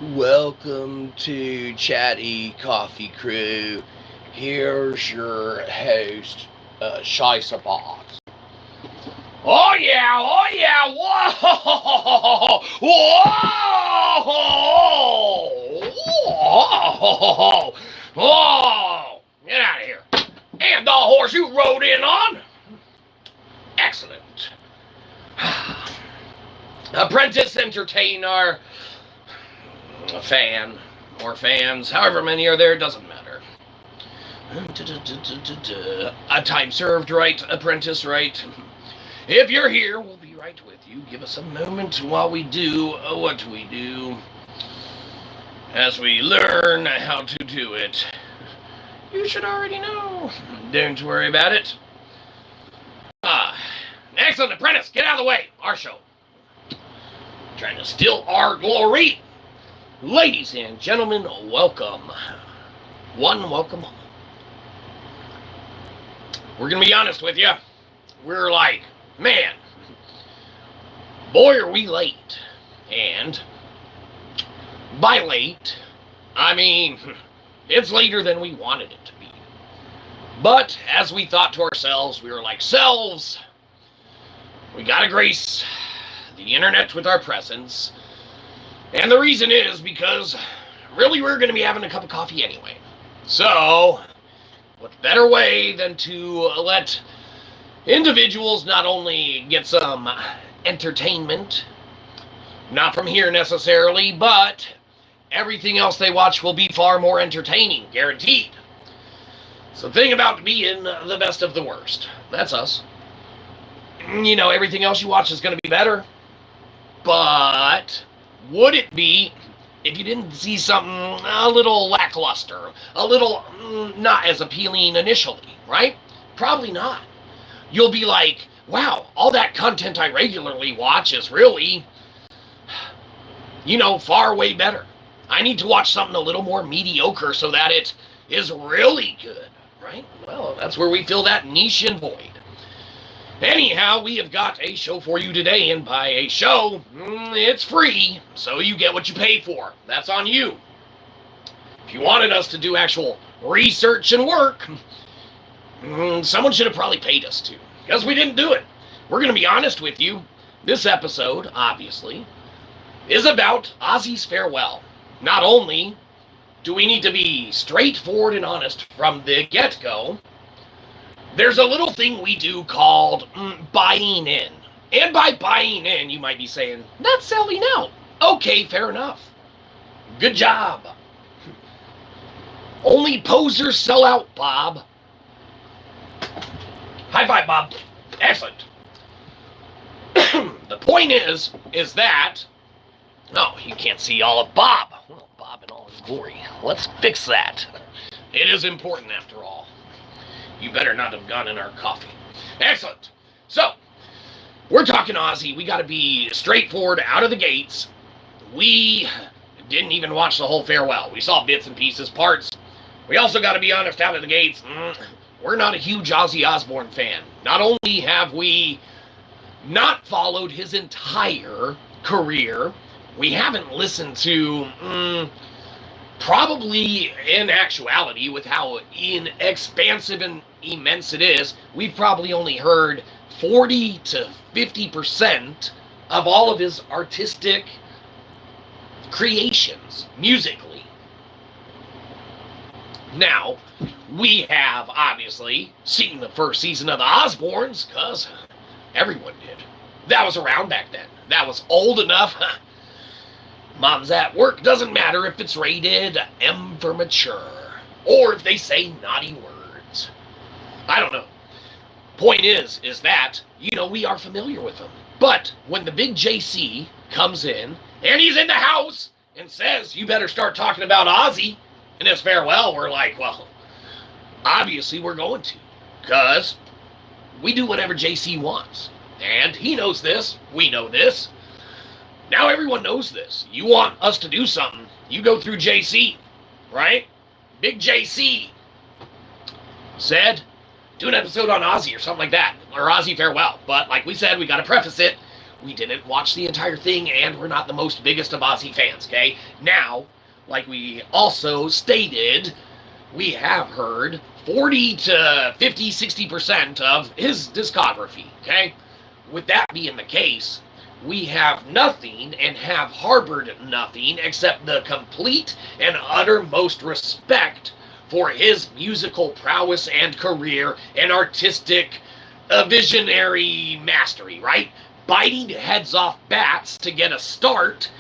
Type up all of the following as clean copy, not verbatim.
Welcome to ChattyCoffeeCrew. Here's your host, Shyzabox. Oh yeah, whoa, whoa, whoa, get out of here. And the horse you rode in on? Excellent. Apprentice entertainer, a fan, or fans, however many are there, doesn't matter. A time served right, apprentice right. If you're here, we'll be right with you. Give us a moment while we do what we do. As we learn how to do it. You should already know. Don't worry about it. Excellent, apprentice, get out of the way. Our show. Trying to steal our glory. Ladies and gentlemen, welcome. Welcome. We're going to be honest with you. We're like, man, boy, are we late. And by late, I mean, it's later than we wanted it to be. But as we thought to ourselves, we were like, selves, we got to grace the internet with our presence. And the reason is because, really, we're going to be having a cup of coffee anyway. So, what better way than to let individuals not only get some entertainment, not from here necessarily, but everything else they watch will be far more entertaining, guaranteed. So the thing about being the best of the worst, that's us. You know, everything else you watch is going to be better, but would it be if you didn't see something a little lackluster, a little not as appealing initially, right? Probably not. You'll be like, wow, all that content I regularly watch is really, far way better. I need to watch something a little more mediocre so that it is really good, right? Well, that's where we fill that niche and void. Anyhow, we have got a show for you today, and by a show, it's free, so you get what you pay for. That's on you. If you wanted us to do actual research and work, someone should have probably paid us to, because we didn't do it. We're going to be honest with you. This episode, obviously, is about Ozzy's farewell. Not only do we need to be straightforward and honest from the get-go, there's a little thing we do called buying in. And by buying in, you might be saying, that's selling out. Okay, fair enough. Good job. Only posers sell out, Bob. High five, Bob. Excellent. The point is that... Oh, you can't see all of Bob. Well, Bob in all his glory. Let's fix that. It is important, after all. You better not have gone in our coffee. Excellent. So, we're talking Ozzy. We got to be straightforward out of the gates. We didn't even watch the whole farewell. We saw bits and pieces, parts. We also got to be honest out of the gates. We're not a huge Ozzy Osbourne fan. Not only have we not followed his entire career, we haven't listened to... probably in actuality, with how expansive and immense it is, we've probably only heard 40 to 50% of all of his artistic creations, musically. Now, we have obviously seen the first season of the Osbournes, because everyone did. That was around back then. That was old enough. Mom's at work, doesn't matter if it's rated M for mature, or if they say naughty words. I don't know. Point is that, we are familiar with him. But when the big J.C. comes in, and he's in the house, and says, you better start talking about Ozzy in his farewell, we're like, well, obviously we're going to. Because we do whatever J.C. wants. And he knows this, we know this. Now everyone knows this. You want us to do something, you go through JC, right? Big JC said, do an episode on Ozzy or something like that, or Ozzy farewell. But like we said, we got to preface it we didn't watch the entire thing, and we're not the most biggest of Ozzy fans, okay? Now, like we also stated, we have heard 40 to 50, 60% of his discography, okay? With that being the case, we have nothing and have harbored nothing except the complete and uttermost respect for his musical prowess and career and artistic visionary mastery, right? Biting heads off bats to get a start,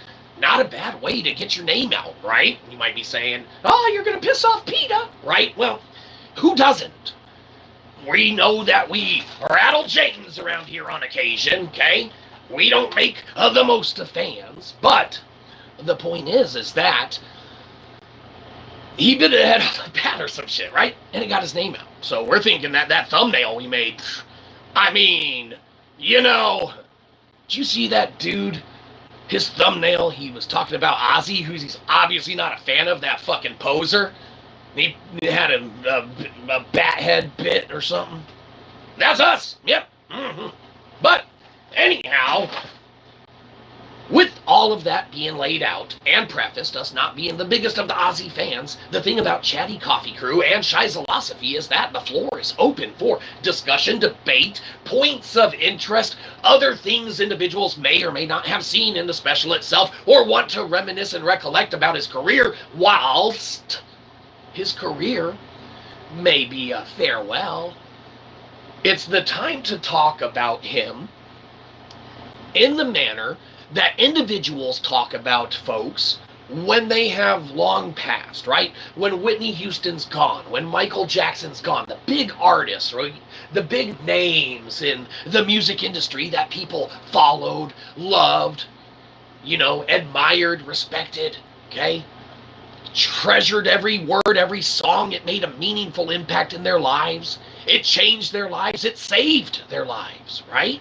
not a bad way to get your name out, right? You might be saying, oh, you're going to piss off PETA, right? Well, who doesn't? We know that we rattle James around here on occasion, okay? We don't make the most of fans, but the point is that he bit ahead of the bat or some shit, right? And it got his name out. So we're thinking that that thumbnail we made, I mean, you know, did you see that dude? His thumbnail, he was talking about Ozzy, who he's obviously not a fan of, that fucking poser. He had a bat head bit or something. That's us. Yep. Mm-hmm. But anyhow, with all of that being laid out and prefaced, us not being the biggest of the Ozzy fans, the thing about ChattyCoffeeCrew and Shyzabox is that the floor is open for discussion, debate, points of interest, other things individuals may or may not have seen in the special itself, or want to reminisce and recollect about his career, whilst his career may be a farewell. It's the time to talk about him in the manner that individuals talk about folks when they have long passed, right? When Whitney Houston's gone, when Michael Jackson's gone, the big artists, right? The big names in the music industry that people followed, loved, you know, admired, respected, okay? Treasured every word, every song. It made a meaningful impact in their lives. It changed their lives. It saved their lives, right?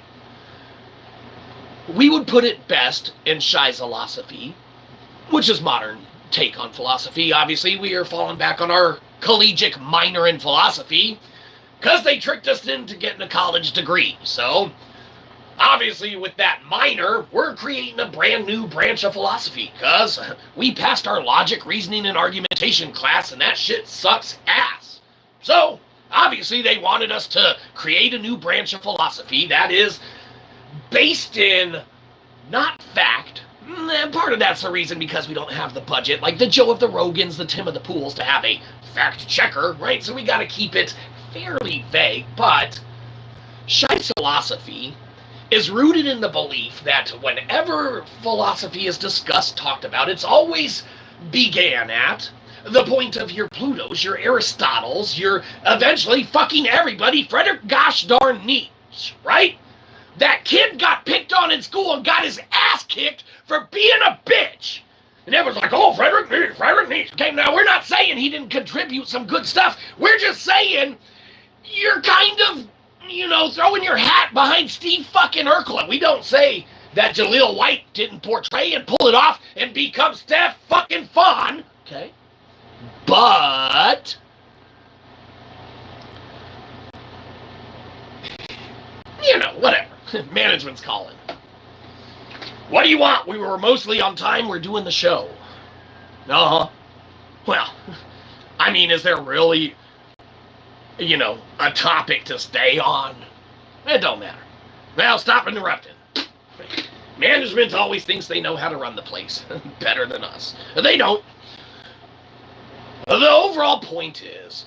We would put it best in Shyzabox, which is modern take on philosophy. Obviously, we are falling back on our collegiate minor in philosophy because they tricked us into getting a college degree. So, obviously, with that minor, we're creating a brand new branch of philosophy because we passed our logic, reasoning, and argumentation class, and that shit sucks ass. So, obviously, they wanted us to create a new branch of philosophy that is based in not fact. Part of that's the reason because we don't have the budget, like the Joe of the Rogans, the Tim of the Pools, to have a fact checker, right? So we got to keep it fairly vague. But Shyzabox is rooted in the belief that whenever philosophy is discussed, talked about, it's always began at the point of your Plutos, your Aristotles, your eventually fucking everybody, Frederick gosh darn Nietzsche, right? That kid got picked on in school and got his ass kicked for being a bitch. And everyone's like, oh, Frederick Nietzsche. Okay, now we're not saying he didn't contribute some good stuff. We're just saying you're kind of, you know, throwing your hat behind Steve fucking Urkel. We don't say that Jaleel White didn't portray and pull it off and become Steph fucking Fawn. Okay? But you know, whatever. Management's calling. What do you want? We were mostly on time. We're doing the show. Uh-huh. Well, I mean, is there really, you know, a topic to stay on? It don't matter. Well, stop interrupting. Management always thinks they know how to run the place better than us. They don't. The overall point is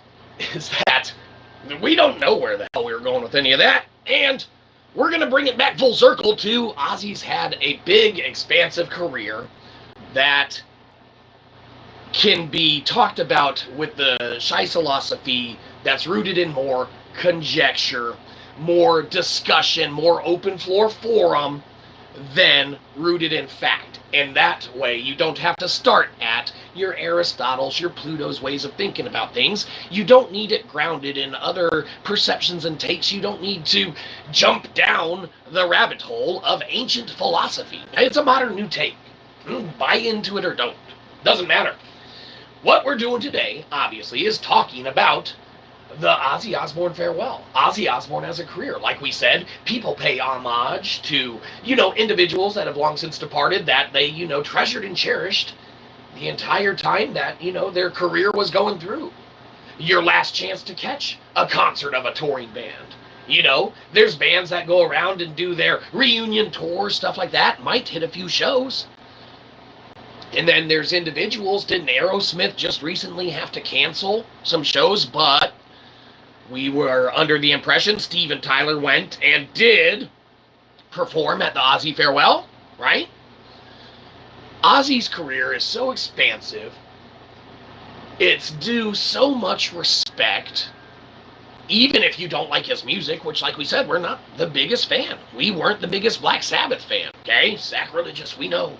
that we don't know where the hell we were going with any of that, and we're going to bring it back full circle to Ozzy's had a big, expansive career that can be talked about with the Shyzabox that's rooted in more conjecture, more discussion, more open floor forum than rooted in fact. And that way, you don't have to start at your Aristotle's, your Pluto's ways of thinking about things. You don't need it grounded in other perceptions and takes. You don't need to jump down the rabbit hole of ancient philosophy. It's a modern new take. Buy into it or don't. Doesn't matter. What we're doing today, obviously, is talking about the Ozzy Osbourne farewell. Ozzy Osbourne as a career. Like we said, people pay homage to, individuals that have long since departed that they, treasured and cherished the entire time that, their career was going through. Your last chance to catch a concert of a touring band. There's bands that go around and do their reunion tours, stuff like that, might hit a few shows. And then there's individuals. Didn't Aerosmith just recently have to cancel some shows? But we were under the impression Steven Tyler went and did perform at the Ozzy farewell, right? Ozzy's career is so expansive. It's due so much respect. Even if you don't like his music, which, like we said, we're not the biggest fan. We weren't the biggest Black Sabbath fan, okay? Sacrilegious, we know.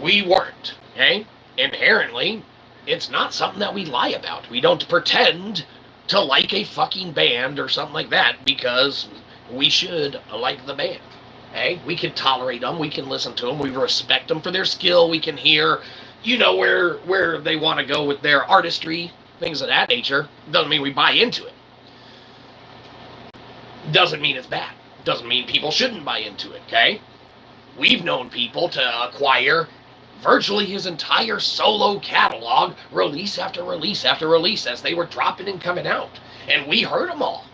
We weren't, okay? Inherently, it's not something that we lie about. We don't pretend to like a fucking band or something like that because we should like the band, okay? We can tolerate them. We can listen to them. We respect them for their skill. We can hear, where they want to go with their artistry, things of that nature. Doesn't mean we buy into it. Doesn't mean it's bad. Doesn't mean people shouldn't buy into it, okay? We've known people to acquire virtually his entire solo catalog, release after release after release, as they were dropping and coming out. And we heard them all,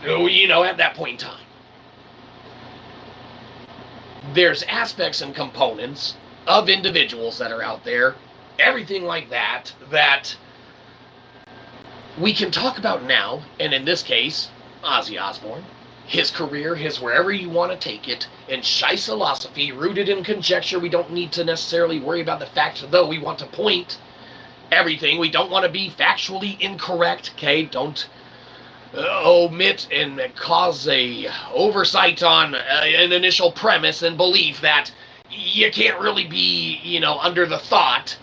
at that point in time. There's aspects and components of individuals that are out there, everything like that, that we can talk about now, and in this case, Ozzy Osbourne, his career, his wherever you want to take it, and Shyzabox, rooted in conjecture. We don't need to necessarily worry about the facts, though. We want to point everything. We don't want to be factually incorrect, okay? Don't omit and cause a oversight on an initial premise and belief that you can't really be, under the thought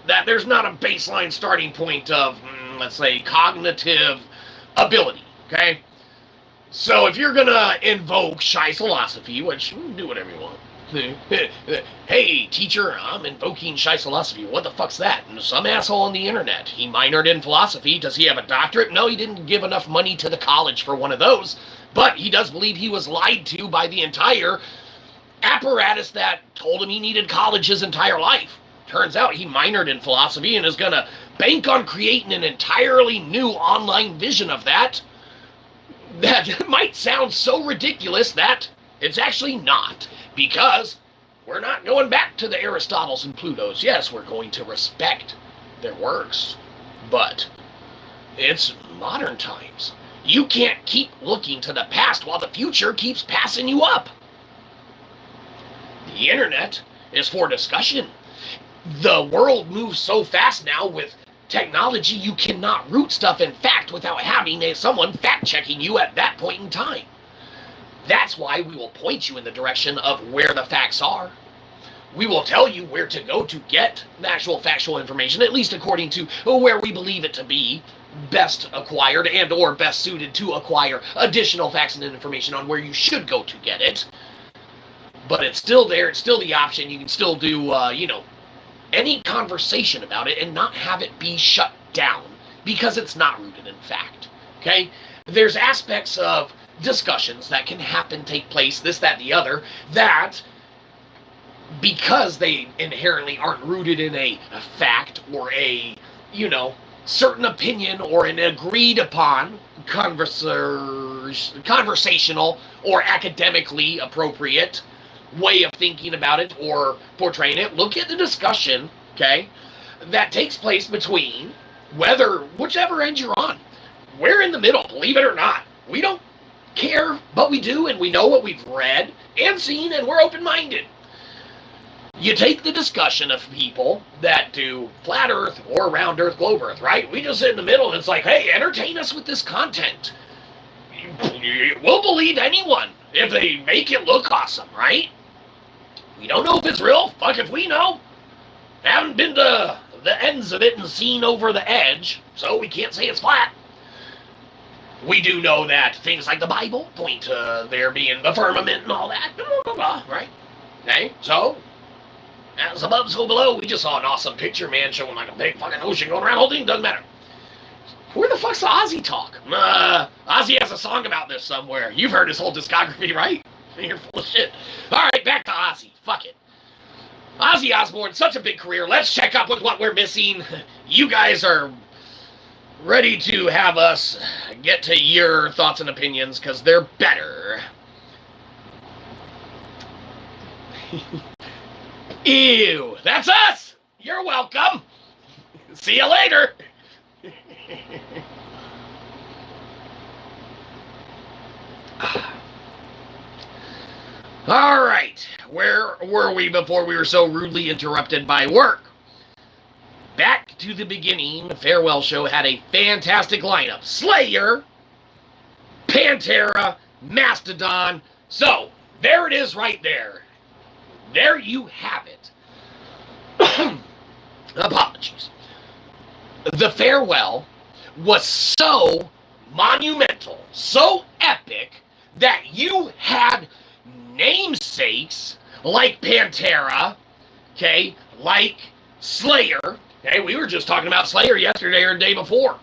that there's not a baseline starting point of, let's say, cognitive ability, okay? So if you're gonna invoke Shyzabox, which, do whatever you want. Hey, teacher, I'm invoking Shyzabox. What the fuck's that? And some asshole on the internet. He minored in philosophy. Does he have a doctorate? No, he didn't give enough money to the college for one of those. But he does believe he was lied to by the entire apparatus that told him he needed college his entire life. Turns out he minored in philosophy and is gonna bank on creating an entirely new online vision of that might sound so ridiculous that it's actually not, because we're not going back to the Aristotles and Plutos. Yes, we're going to respect their works, but it's modern times. You can't keep looking to the past while the future keeps passing you up. The internet is for discussion. The world moves so fast now with technology, you cannot root stuff in fact without having someone fact-checking you at that point in time. That's why we will point you in the direction of where the facts are. We will tell you where to go to get the actual factual information, at least according to where we believe it to be best acquired and or best suited to acquire additional facts and information on where you should go to get it. But it's still there. It's still the option. You can still do, any conversation about it and not have it be shut down because it's not rooted in fact, okay? There's aspects of discussions that can happen, take place, this, that, the other, that because they inherently aren't rooted in a fact or a, certain opinion or an agreed upon conversational or academically appropriate way of thinking about it or portraying it. Look at the discussion, okay, that takes place between whichever end you're on. We're in the middle, believe it or not. We don't care, but we do, and we know what we've read and seen, and we're open-minded. You take the discussion of people that do flat earth or round earth, globe earth, right? We just sit in the middle, and it's like, hey, entertain us with this content. We'll believe anyone if they make it look awesome, right? We don't know if it's real. Fuck if we know. Haven't been to the ends of it and seen over the edge, so we can't say it's flat. We do know that things like the Bible point to there being the firmament and all that, blah, blah, blah, right? Okay, so, as above, so below. We just saw an awesome picture, man, showing like a big fucking ocean going around. The whole thing doesn't matter. Where the fuck's the Ozzy talk? Ozzy has a song about this somewhere. You've heard his whole discography, right? You're full of shit. Alright, back to Ozzy. Fuck it. Ozzy Osbourne, such a big career. Let's check up with what we're missing. You guys are ready to have us get to your thoughts and opinions, because they're better. Ew, that's us! You're welcome! See you later! Alright, where were we before we were so rudely interrupted by work? Back to the beginning, the farewell show had a fantastic lineup. Slayer, Pantera, Mastodon. So, there it is right there. There you have it. Apologies. The farewell was so monumental, so epic, that you had namesakes like Pantera, okay, like Slayer. Okay, we were just talking about Slayer yesterday or the day before.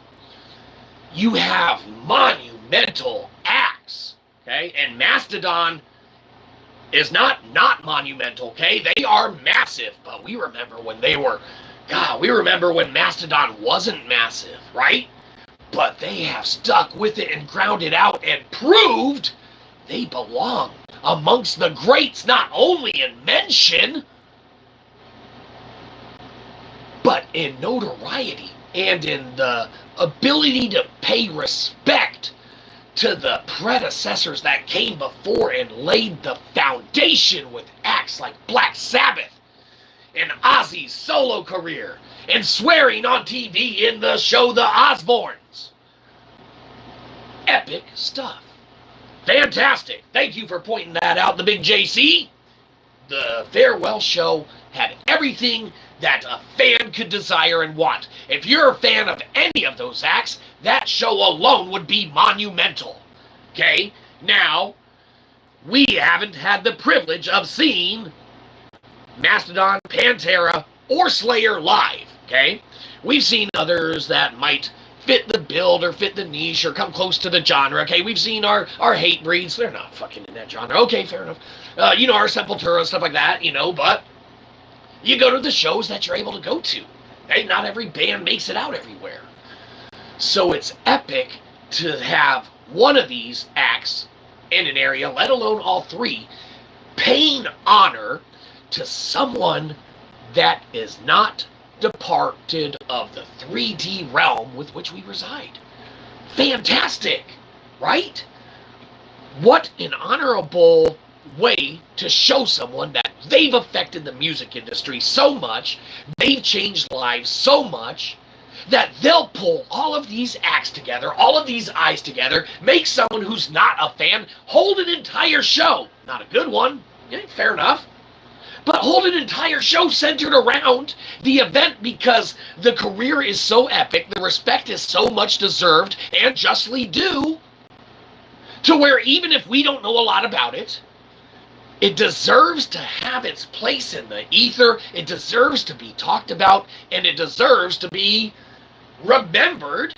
You have monumental acts, okay, and Mastodon is not monumental, okay? They are massive, but we remember when they were, God, we remember when Mastodon wasn't massive, right? But they have stuck with it and ground it out and proved they belong amongst the greats, not only in mention, but in notoriety and in the ability to pay respect to the predecessors that came before and laid the foundation with acts like Black Sabbath and Ozzy's solo career and swearing on TV in the show The Osbournes. Epic stuff. Fantastic. Thank you for pointing that out, the big J.C. The farewell show had everything that a fan could desire and want. If you're a fan of any of those acts, that show alone would be monumental. Okay? Now, we haven't had the privilege of seeing Mastodon, Pantera, or Slayer live. Okay? We've seen others that might fit the build or fit the niche or come close to the genre. Okay, we've seen our hate breeds. They're not fucking in that genre. Okay, fair enough. Our Sepultura, stuff like that, but you go to the shows that you're able to go to. Hey, not every band makes it out everywhere. So it's epic to have one of these acts in an area, let alone all three, paying honor to someone that is not departed of the 3D realm with which we reside. Fantastic, right? What an honorable way to show someone that they've affected the music industry so much, they've changed lives so much, that they'll pull all of these acts together, all of these eyes together, make someone who's not a fan hold an entire show. Not a good one, fair enough. But hold an entire show centered around the event because the career is so epic, the respect is so much deserved and justly due, to where even if we don't know a lot about it, it deserves to have its place in the ether, it deserves to be talked about, and it deserves to be remembered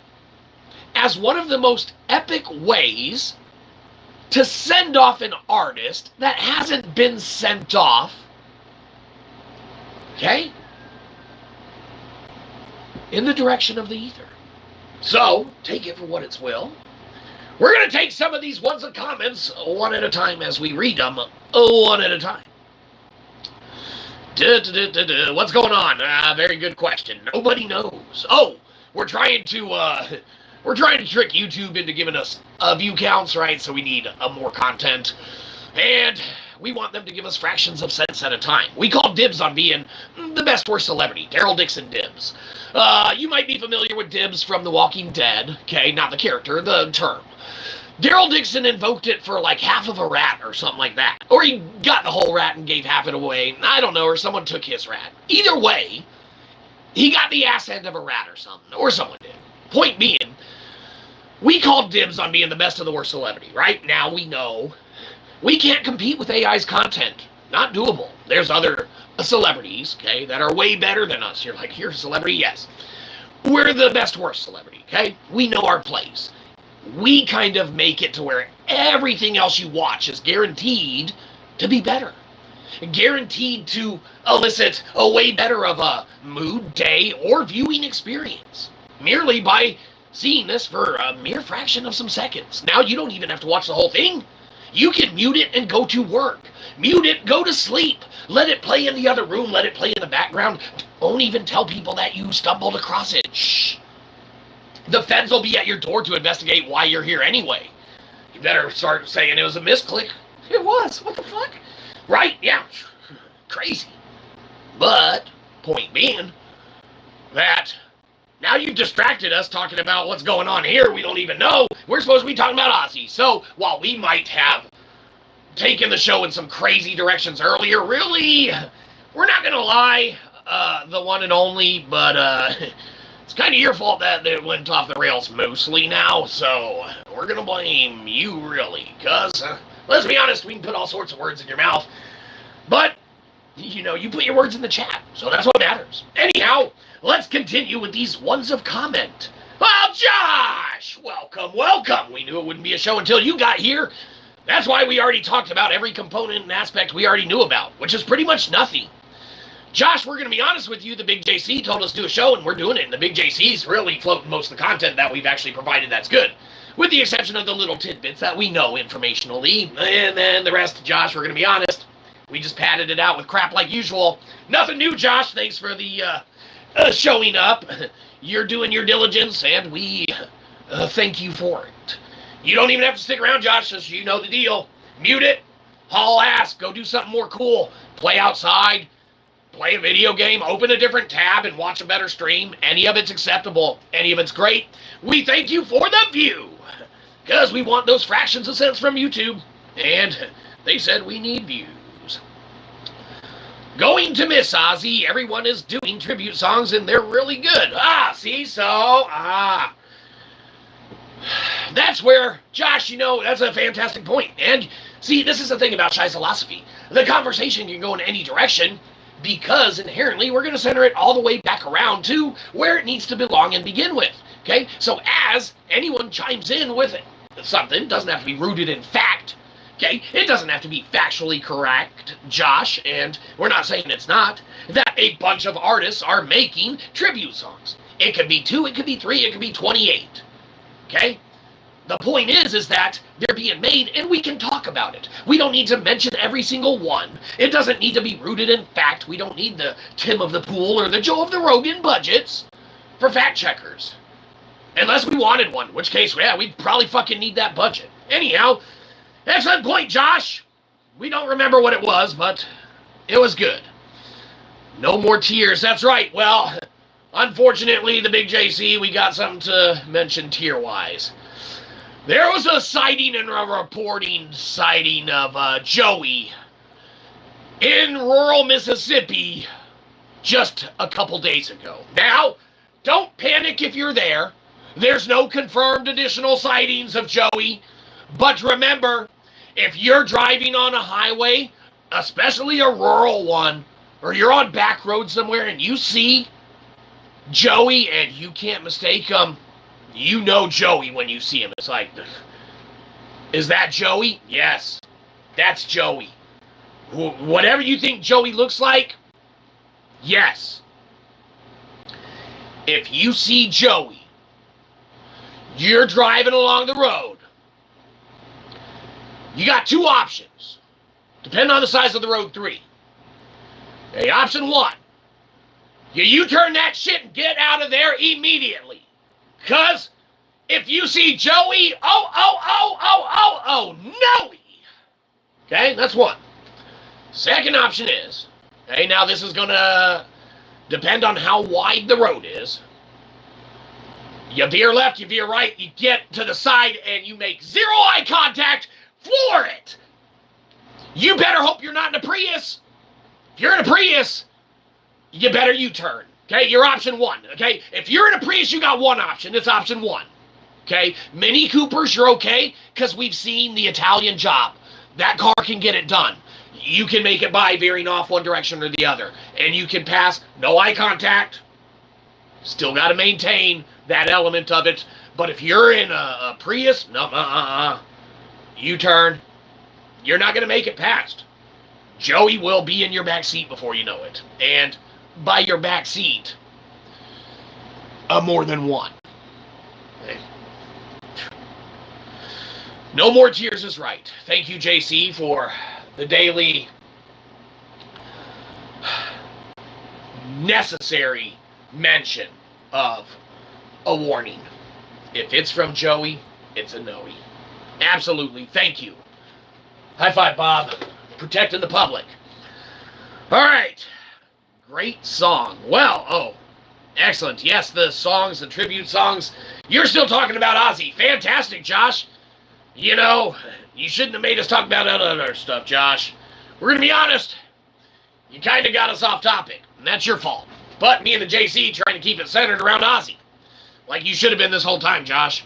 as one of the most epic ways to send off an artist that hasn't been sent off. Okay? In the direction of the ether. So, take it for what it's will. We're going to take some of these ones and comments one at a time as we read them one at a time. What's going on? Very good question. Nobody knows. Oh, we're trying to trick YouTube into giving us view counts, right? So we need more content. And we want them to give us fractions of cents at a time. We call dibs on being the best worst celebrity. Daryl Dixon dibs. You might be familiar with dibs from The Walking Dead. Okay, not the character, the term. Daryl Dixon invoked it for like half of a rat or something like that. Or he got the whole rat and gave half it away. I don't know, or someone took his rat. Either way, he got the ass end of a rat or something. Or someone did. Point being, we call dibs on being the best of the worst celebrity. Right now we know we can't compete with AI's content. Not doable. There's other celebrities, okay, that are way better than us. You're like, you're a celebrity? Yes. we're the best worst celebrity, okay? We know our place. We kind of make it to where everything else you watch is guaranteed to be better. Guaranteed to elicit a way better of a mood, day, or viewing experience. Merely by seeing this for a mere fraction of some seconds. Now you don't even have to watch the whole thing. You can mute it and go to work. Mute it, go to sleep. Let it play in the other room. Let it play in the background. Don't even tell people that you stumbled across it. Shh. The feds will be at your door to investigate why you're here anyway. You better start saying it was a misclick. It was. What the fuck? Right? Yeah. Crazy. But, point being, that now you've distracted us talking about what's going on here. We don't even know. We're supposed to be talking about Ozzy. So, while we might have taken the show in some crazy directions earlier, really, we're not going to lie, the one and only, but it's kind of your fault that it went off the rails mostly now, so we're going to blame you, really, because, let's be honest, we can put all sorts of words in your mouth, but, you know, you put your words in the chat, so that's what matters. Anyhow, let's continue with these ones of comment. Well, Josh! Welcome, welcome! We knew it wouldn't be a show until you got here. That's why we already talked about every component and aspect we already knew about, which is pretty much nothing. Josh, we're going to be honest with you. The Big JC told us to do a show, and we're doing it. And the Big JC's really floating most of the content that we've actually provided that's good, with the exception of the little tidbits that we know informationally. And then the rest, Josh, we're going to be honest, we just padded it out with crap like usual. Nothing new, Josh. Thanks for the showing up. You're doing your diligence, and we thank you for it. You don't even have to stick around, Josh, since you know the deal. Mute it, haul ass, go do something more cool. Play outside, play a video game, open a different tab, and watch a better stream. Any of it's acceptable. Any of it's great. We thank you for the view, because we want those fractions of cents from YouTube, and they said we need views. Going to miss Ozzy. Everyone is doing tribute songs, and they're really good. See, so, that's where, Josh, you know, that's a fantastic point. And, see, this is the thing about Shyzabox. The conversation can go in any direction because, inherently, we're going to center it all the way back around to where it needs to belong and begin with. Okay? So, as anyone chimes in with something, it doesn't have to be rooted in fact. Okay? It doesn't have to be factually correct, Josh, and we're not saying it's not, that a bunch of artists are making tribute songs. It could be 2, it could be 3, it could be 28. Okay? The point is that they're being made and we can talk about it. We don't need to mention every single one. It doesn't need to be rooted in fact. We don't need the Tim of the Pool or the Joe of the Rogan budgets for fact checkers. Unless we wanted one, in which case, yeah, we'd probably fucking need that budget. Anyhow, excellent point, Josh. We don't remember what it was, but it was good. No more tears. That's right. Well, unfortunately, the Big JC, we got something to mention tier-wise. There was a sighting and a reporting sighting of Joey in rural Mississippi just a couple days ago. Now, don't panic if you're there. There's no confirmed additional sightings of Joey. But remember, if you're driving on a highway, especially a rural one, or you're on back road somewhere and you see Joey and you can't mistake him, you know Joey when you see him. It's like, is that Joey? Yes, that's Joey. Whatever you think Joey looks like, yes. If you see Joey, you're driving along the road, you got 2 options, depending on the size of the road, 3. Okay, option 1, you U-turn that shit and get out of there immediately. Because if you see Joey, no! Okay, that's 1. Second option is, okay, now this is going to depend on how wide the road is. You veer left, you veer right, you get to the side, and you make 0 eye contact, floor it! You better hope you're not in a Prius. If you're in a Prius, you better U-turn. Okay, you're option 1. Okay, if you're in a Prius, you got 1 option. It's option 1. Okay, Mini Coopers, you're okay, because we've seen the Italian Job. That car can get it done. You can make it by veering off one direction or the other. And you can pass, no eye contact. Still got to maintain that element of it. But if you're in a Prius, no, U-turn, you're not going to make it past. Joey will be in your back seat before you know it. And by your back seat, more than one. Okay. No more tears is right. Thank you, J.C., for the daily necessary mention of a warning. If it's from Joey, it's a no-y. Absolutely. Thank you. High five, Bob. Protecting the public. All right. Great song. Well, excellent. Yes, the songs, the tribute songs. You're still talking about Ozzy. Fantastic, Josh. You know, you shouldn't have made us talk about other stuff, Josh. We're going to be honest. You kind of got us off topic, and that's your fault. But me and the JC trying to keep it centered around Ozzy. Like you should have been this whole time, Josh.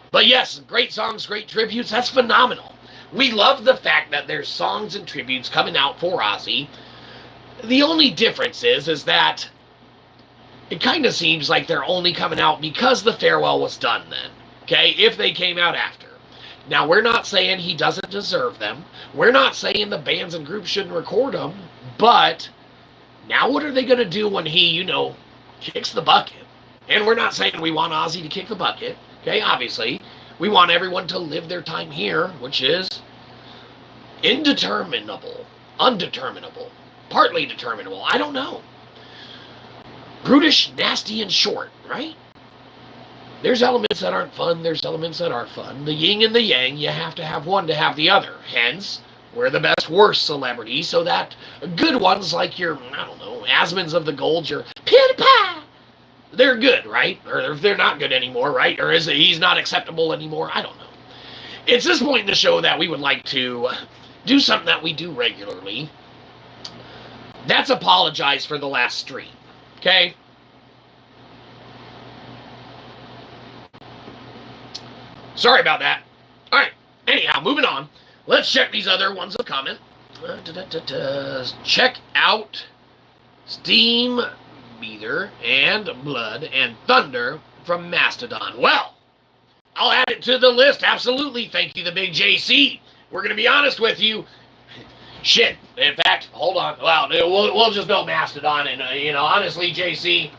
But yes, great songs, great tributes. That's phenomenal. We love the fact that there's songs and tributes coming out for Ozzy. The only difference is that it kind of seems like they're only coming out because the farewell was done then. Okay? If they came out after. Now, we're not saying he doesn't deserve them. We're not saying the bands and groups shouldn't record them. But now what are they going to do when he, kicks the bucket? And we're not saying we want Ozzy to kick the bucket. Okay, obviously. We want everyone to live their time here, which is undeterminable, partly determinable. I don't know. Brutish, nasty, and short, right? There's elements that aren't fun. There's elements that are fun. The yin and the yang, you have to have one to have the other. Hence, we're the best worst celebrities, so that good ones like your, Asmans of the Gold, your PewDiePie, they're good, right? Or if they're not good anymore, right? Or is it he's not acceptable anymore? I don't know. It's this point in the show that we would like to do something that we do regularly. That's apologize for the last stream. Okay? Sorry about that. All right. Anyhow, moving on. Let's check these other ones of comment. Check out Steam Beater and Blood and Thunder from Mastodon. Well, I'll add it to the list. Absolutely. Thank you, the big JC. We're going to be honest with you. Shit. In fact, hold on. Well, we'll just go Mastodon. And, honestly, JC,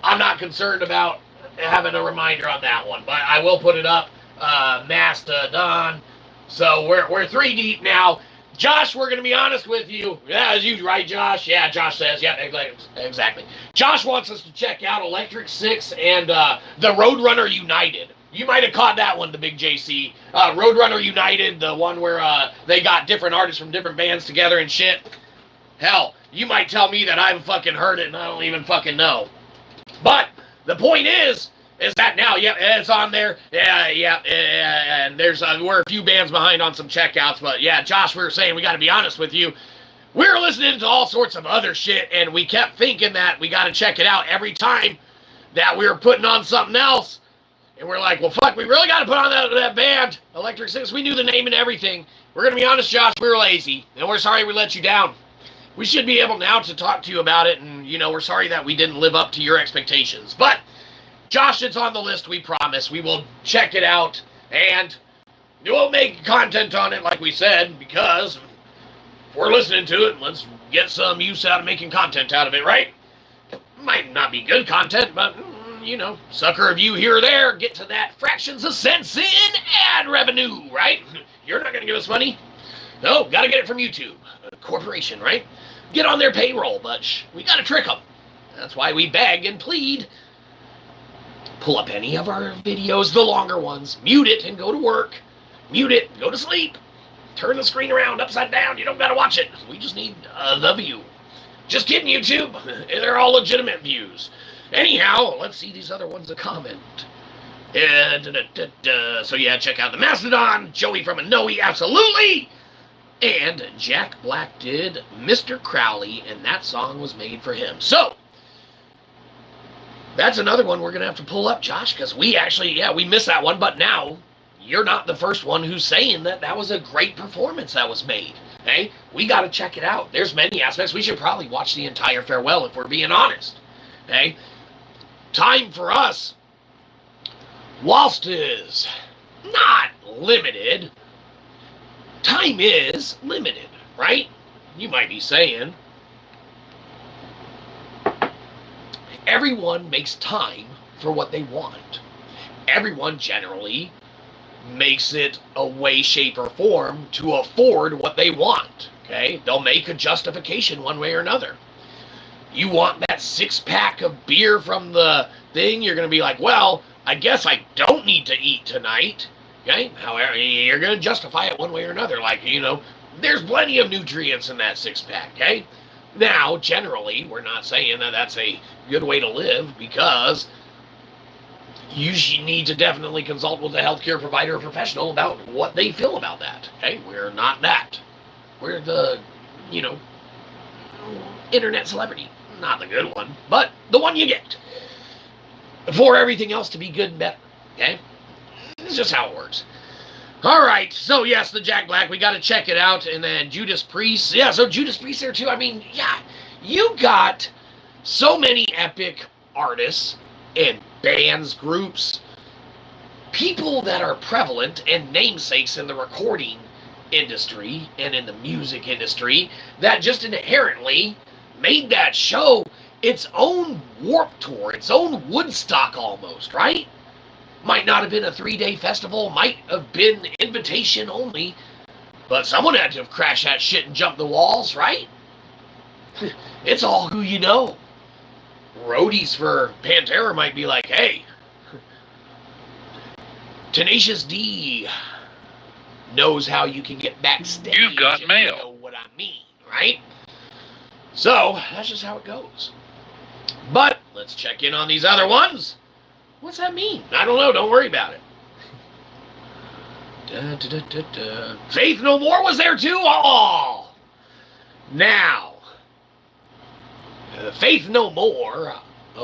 I'm not concerned about having a reminder on that one. But I will put it up. Mastodon. So we're 3 deep now. Josh, we're going to be honest with you. Yeah, as you, right, Josh? Yeah, Josh says. Yeah, exactly. Josh wants us to check out Electric Six and the Roadrunner United. You might have caught that one, the big JC. Roadrunner United, the one where they got different artists from different bands together and shit. Hell, you might tell me that I haven't fucking heard it and I don't even fucking know. But the point is that now, it's on there. Yeah, and there's we're a few bands behind on some checkouts, but yeah, Josh, we were saying we got to be honest with you. We were listening to all sorts of other shit, and we kept thinking that we got to check it out every time that we were putting on something else, and we're like, well, fuck, we really got to put on that band, Electric Six. We knew the name and everything. We're gonna be honest, Josh, we were lazy, and we're sorry we let you down. We should be able now to talk to you about it, and we're sorry that we didn't live up to your expectations, but. Josh, it's on the list, we promise. We will check it out, and we'll make content on it, like we said, because if we're listening to it, let's get some use out of making content out of it, right? Might not be good content, but, sucker of you here or there, get to that fractions of cents in ad revenue, right? You're not going to give us money? No, got to get it from YouTube. A corporation, right? Get on their payroll, but we got to trick them. That's why we beg and plead. Pull up any of our videos, the longer ones, mute it and go to work, mute it, go to sleep, turn the screen around upside down, you don't gotta watch it, we just need the view. Just kidding, YouTube, they're all legitimate views. Anyhow, let's see these other ones that comment. So yeah, check out the Mastodon, Joey from Anoe, absolutely! And Jack Black did Mr. Crowley, and that song was made for him. So, that's another one we're going to have to pull up, Josh, because we actually, we missed that one, but now you're not the first one who's saying that was a great performance that was made, okay? We got to check it out. There's many aspects. We should probably watch the entire farewell if we're being honest, okay? time for us, whilst is not limited, time is limited, right? You might be saying, everyone makes time for what they want. Everyone generally makes it a way, shape, or form to afford what they want, okay? They'll make a justification one way or another. You want that 6-pack of beer from the thing, you're going to be like, well, I guess I don't need to eat tonight, okay? However, you're going to justify it one way or another. Like, there's plenty of nutrients in that 6-pack, okay? Now, generally, we're not saying that that's a good way to live, because you need to definitely consult with a healthcare provider or professional about what they feel about that, okay? We're not that. We're the, internet celebrity. Not the good one, but the one you get. For everything else to be good and better, okay? It's just how it works. All right, so yes, the Jack Black, we got to check it out. And then Judas Priest. Yeah, so Judas Priest there too. I mean, yeah, you got so many epic artists and bands, groups, people that are prevalent and namesakes in the recording industry and in the music industry that just inherently made that show its own Warped Tour, its own Woodstock almost, right? Might not have been a 3-day festival, might have been invitation only, but someone had to have crashed that shit and jumped the walls, right? It's all who you know. Roadies for Pantera might be like, hey, Tenacious D knows how you can get backstage. You've got mail. You know what I mean, right? So, that's just how it goes. But, let's check in on these other ones. What's that mean? I don't know. Don't worry about it. Faith No More was there too? Oh! Now, Faith No More,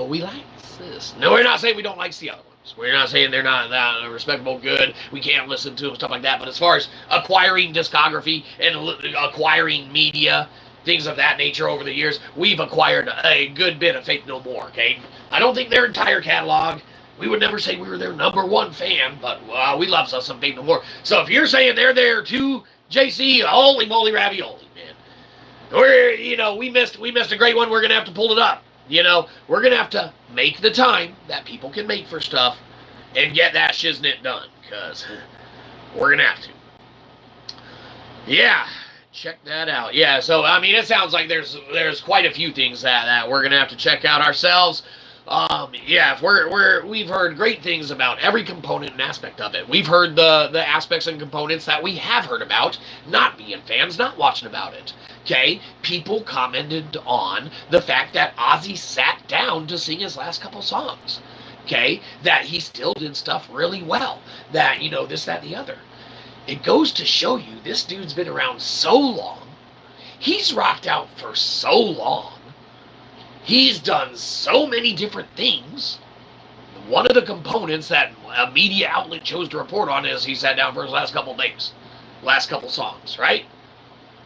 we like this. No, we're not saying we don't like the other ones. We're not saying they're not that respectable, good. We can't listen to them, stuff like that. But as far as acquiring discography and acquiring media, things of that nature over the years, we've acquired a good bit of Faith No More, okay? I don't think their entire catalog, we would never say we were their #1 fan, but we love us some Faith No More. So if you're saying they're there too, JC, holy moly ravioli, man. We missed a great one. We're going to have to pull it up. We're going to have to make the time that people can make for stuff and get that shiznit done, because we're going to have to. Yeah. Check that out. Yeah, so, I mean, it sounds like there's quite a few things that we're going to have to check out ourselves. Yeah, we've heard great things about every component and aspect of it. We've heard the aspects and components that we have heard about, not being fans, not watching about it. Okay? People commented on the fact that Ozzy sat down to sing his last couple songs. Okay? That he still did stuff really well. That, this, that, and the other. It goes to show you, this dude's been around so long. He's rocked out for so long. He's done so many different things. One of the components that a media outlet chose to report on is he sat down for his last couple days. Last couple songs, right?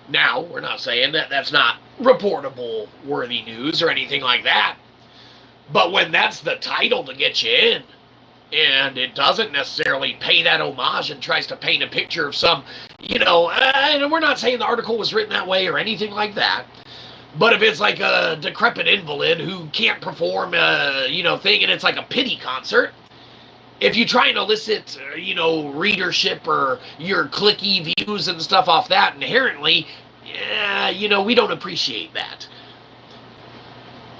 Now, we're not saying that that's not reportable worthy news or anything like that. But when that's the title to get you in, and it doesn't necessarily pay that homage and tries to paint a picture of some, and we're not saying the article was written that way or anything like that, but if it's like a decrepit invalid who can't perform thing, and it's like a pity concert, if you're trying to elicit, readership or your clicky views and stuff off that, inherently, we don't appreciate that.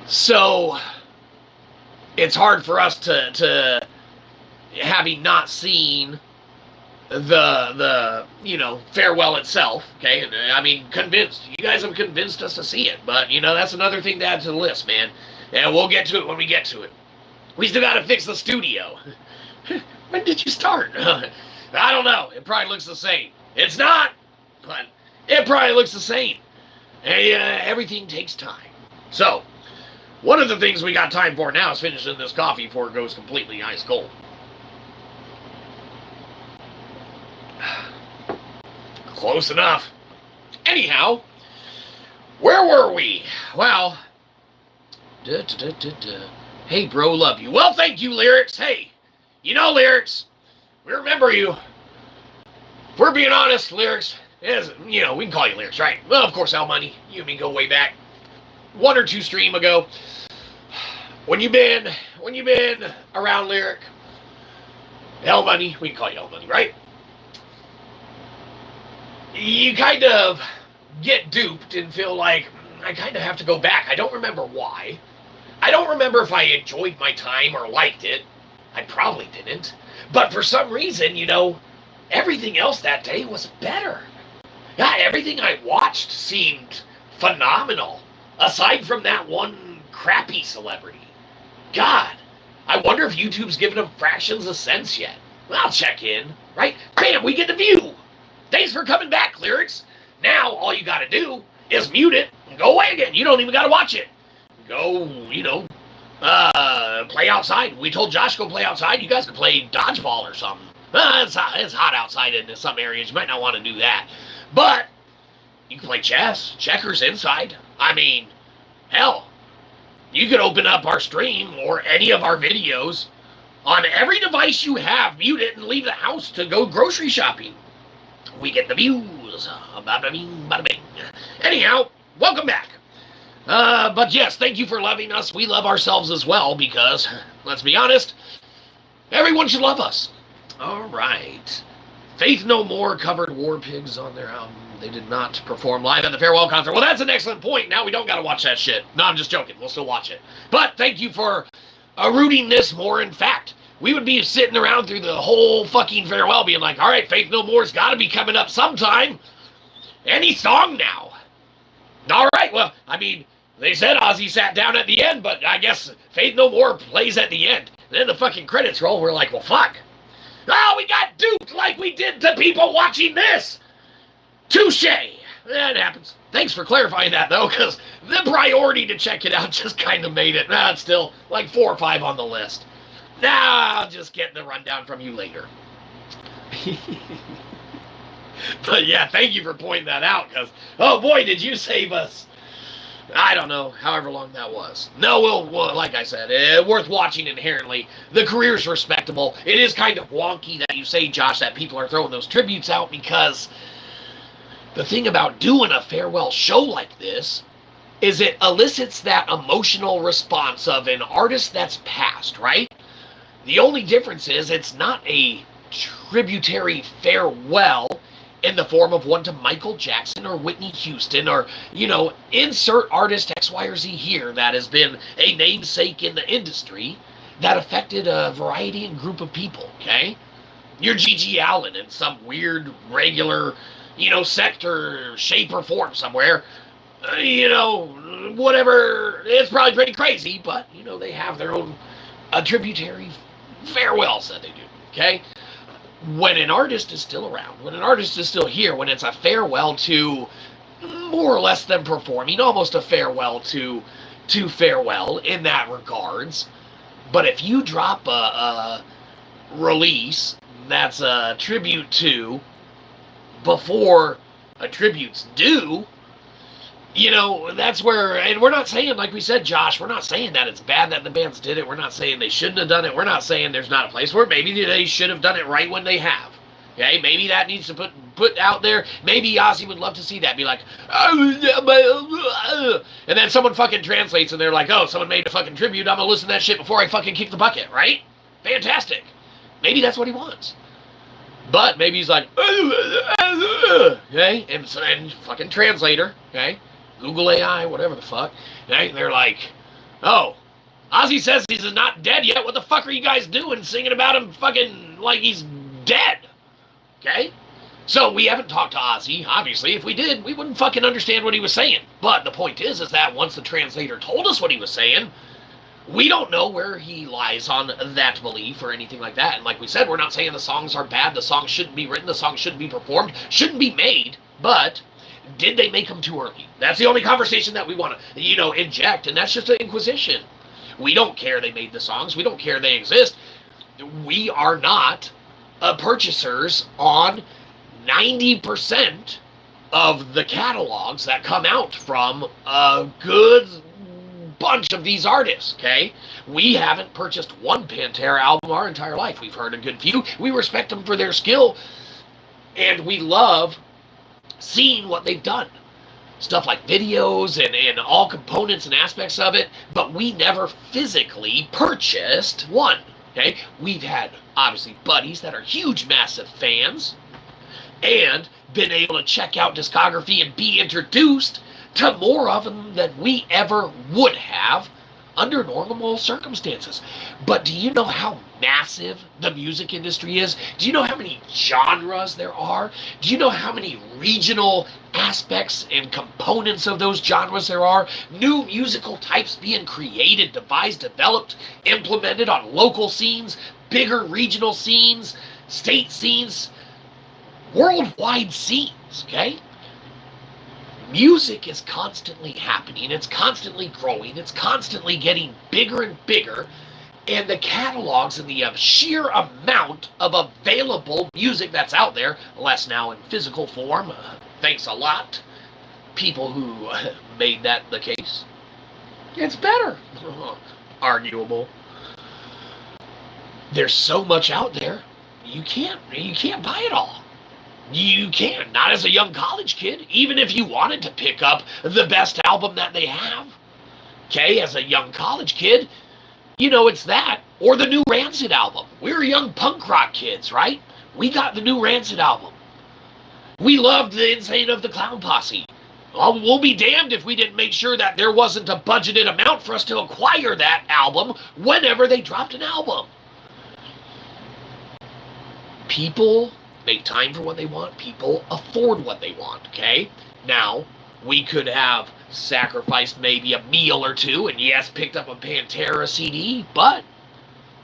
So, it's hard for us to having not seen the farewell itself, okay? And I mean, convinced. You guys have convinced us to see it, but, that's another thing to add to the list, man. And we'll get to it when we get to it. We still gotta fix the studio. When did you start? I don't know. It probably looks the same. It's not, but it probably looks the same. Hey, everything takes time. So, one of the things we got time for now is finishing this coffee before it goes completely ice cold. Close enough. Anyhow, where were we? Well, Hey, bro, love you. Well, thank you, Lyrics. Hey, you know, Lyrics, we remember you. If we're being honest, Lyrics, is, you know, we can call you Lyrics, right? Well, of course, Al Money, you and me go way back. 1 or 2 stream ago. When you been around Lyric, L Money, we can call you L Money, right? You kind of get duped and feel like, I kind of have to go back. I don't remember why. I don't remember if I enjoyed my time or liked it. I probably didn't. But for some reason, you know, everything else that day was better. Yeah, everything I watched seemed phenomenal, aside from that one crappy celebrity. God, I wonder if YouTube's giving them fractions of cents yet. Well, I'll check in, right? Bam, we get the view. Thanks for coming back, Lyrics. Now all you gotta do is mute it and go away again. You don't even gotta watch it. Go, you know, play outside. We told Josh go play outside. You guys can play dodgeball or something. It's hot outside in some areas. You might not want to do that. But you can play chess, checkers inside. I mean, hell, you could open up our stream or any of our videos on every device you have, mute it, and leave the house to go grocery shopping. We get the views. Bada bing, bada bing. Anyhow, welcome back. But yes, thank you for loving us. We love ourselves as well because, let's be honest, everyone should love us. All right. Faith No More covered War Pigs on their album. They did not perform live at the farewell concert. Well, that's an excellent point. Now we don't got to watch that shit. No, I'm just joking. We'll still watch it. But thank you for rooting this more. In fact, we would be sitting around through the whole fucking farewell being like, all right, Faith No More's got to be coming up sometime. Any song now. All right, well, I mean, they said Ozzy sat down at the end, but I guess Faith No More plays at the end. And then the fucking credits roll. We're like, well, fuck. Oh, we got duped like we did to people watching this. Touche. That happens. Thanks for clarifying that, though, because the priority to check it out just kind of made it. It's still like 4 or 5 on the list. I'll just get the rundown from you later. But yeah, thank you for pointing that out, because, oh boy, did you save us. I don't know, however long that was. No, well, like I said, worth watching inherently. The career's respectable. It is kind of wonky that you say, Josh, that people are throwing those tributes out, because the thing about doing a farewell show like this is it elicits that emotional response of an artist that's passed, right? The only difference is it's not a tributary farewell in the form of one to Michael Jackson or Whitney Houston or, you know, insert artist X, Y, or Z here that has been a namesake in the industry that affected a variety and group of people, okay? You're G.G. Allen in some weird, regular, you know, sector, shape, or form somewhere. You know, whatever. It's probably pretty crazy, but, you know, they have their own tributary farewells that they do, okay? When an artist is still around, when an artist is still here, when it's a farewell to more or less them performing, almost a farewell to farewell in that regards. But if you drop a release that's a tribute to before a tribute's due, you know, that's where, and we're not saying, like we said, Josh, we're not saying that it's bad that the bands did it. We're not saying they shouldn't have done it. We're not saying there's not a place where maybe they should have done it right when they have. Okay, maybe that needs to put out there. Maybe Ozzy would love to see that. Be like, and then someone fucking translates and they're like, oh, someone made a fucking tribute. I'm gonna listen to that shit before I fucking kick the bucket, right? Fantastic. Maybe that's what he wants. But maybe he's like, okay, and fucking translator, okay? Google AI, whatever the fuck. Okay? They're like, oh, Ozzy says he's not dead yet. What the fuck are you guys doing singing about him fucking like he's dead? Okay? So we haven't talked to Ozzy, obviously. If we did, we wouldn't fucking understand what he was saying. But the point is that once the translator told us what he was saying, we don't know where he lies on that belief or anything like that. And like we said, we're not saying the songs are bad, the songs shouldn't be written, the songs shouldn't be performed, shouldn't be made, but did they make them too early? That's the only conversation that we want to, you know, inject, and that's just an inquisition. We don't care they made the songs. We don't care they exist. We are not purchasers on 90% of the catalogs that come out from a good bunch of these artists, okay? We haven't purchased one Pantera album our entire life. We've heard a good few. We respect them for their skill, and we love seeing what they've done. Stuff like videos and all components and aspects of it, but we never physically purchased one, okay? We've had, obviously, buddies that are huge, massive fans, and been able to check out discography and be introduced to more of them than we ever would have under normal circumstances. But do you know how massive the music industry is? Do you know how many genres there are? Do you know how many regional aspects and components of those genres there are? New musical types being created, devised, developed, implemented on local scenes, bigger regional scenes, state scenes, worldwide scenes, okay? Music is constantly happening, it's constantly growing, it's constantly getting bigger and bigger, and the catalogs and the sheer amount of available music that's out there, less now in physical form, thanks a lot, people who made that the case, it's better, arguable. There's so much out there, you can't buy it all. You can't, not as a young college kid, even if you wanted to pick up the best album that they have. Okay, as a young college kid, you know it's that, or the new Rancid album. We're young punk rock kids, right? We got the new Rancid album. We loved the Insane of the Clown Posse. Well, we'll be damned if we didn't make sure that there wasn't a budgeted amount for us to acquire that album whenever they dropped an album. People make time for what they want. People afford what they want, okay? Now, we could have sacrificed maybe a meal or two, and yes, picked up a Pantera CD, but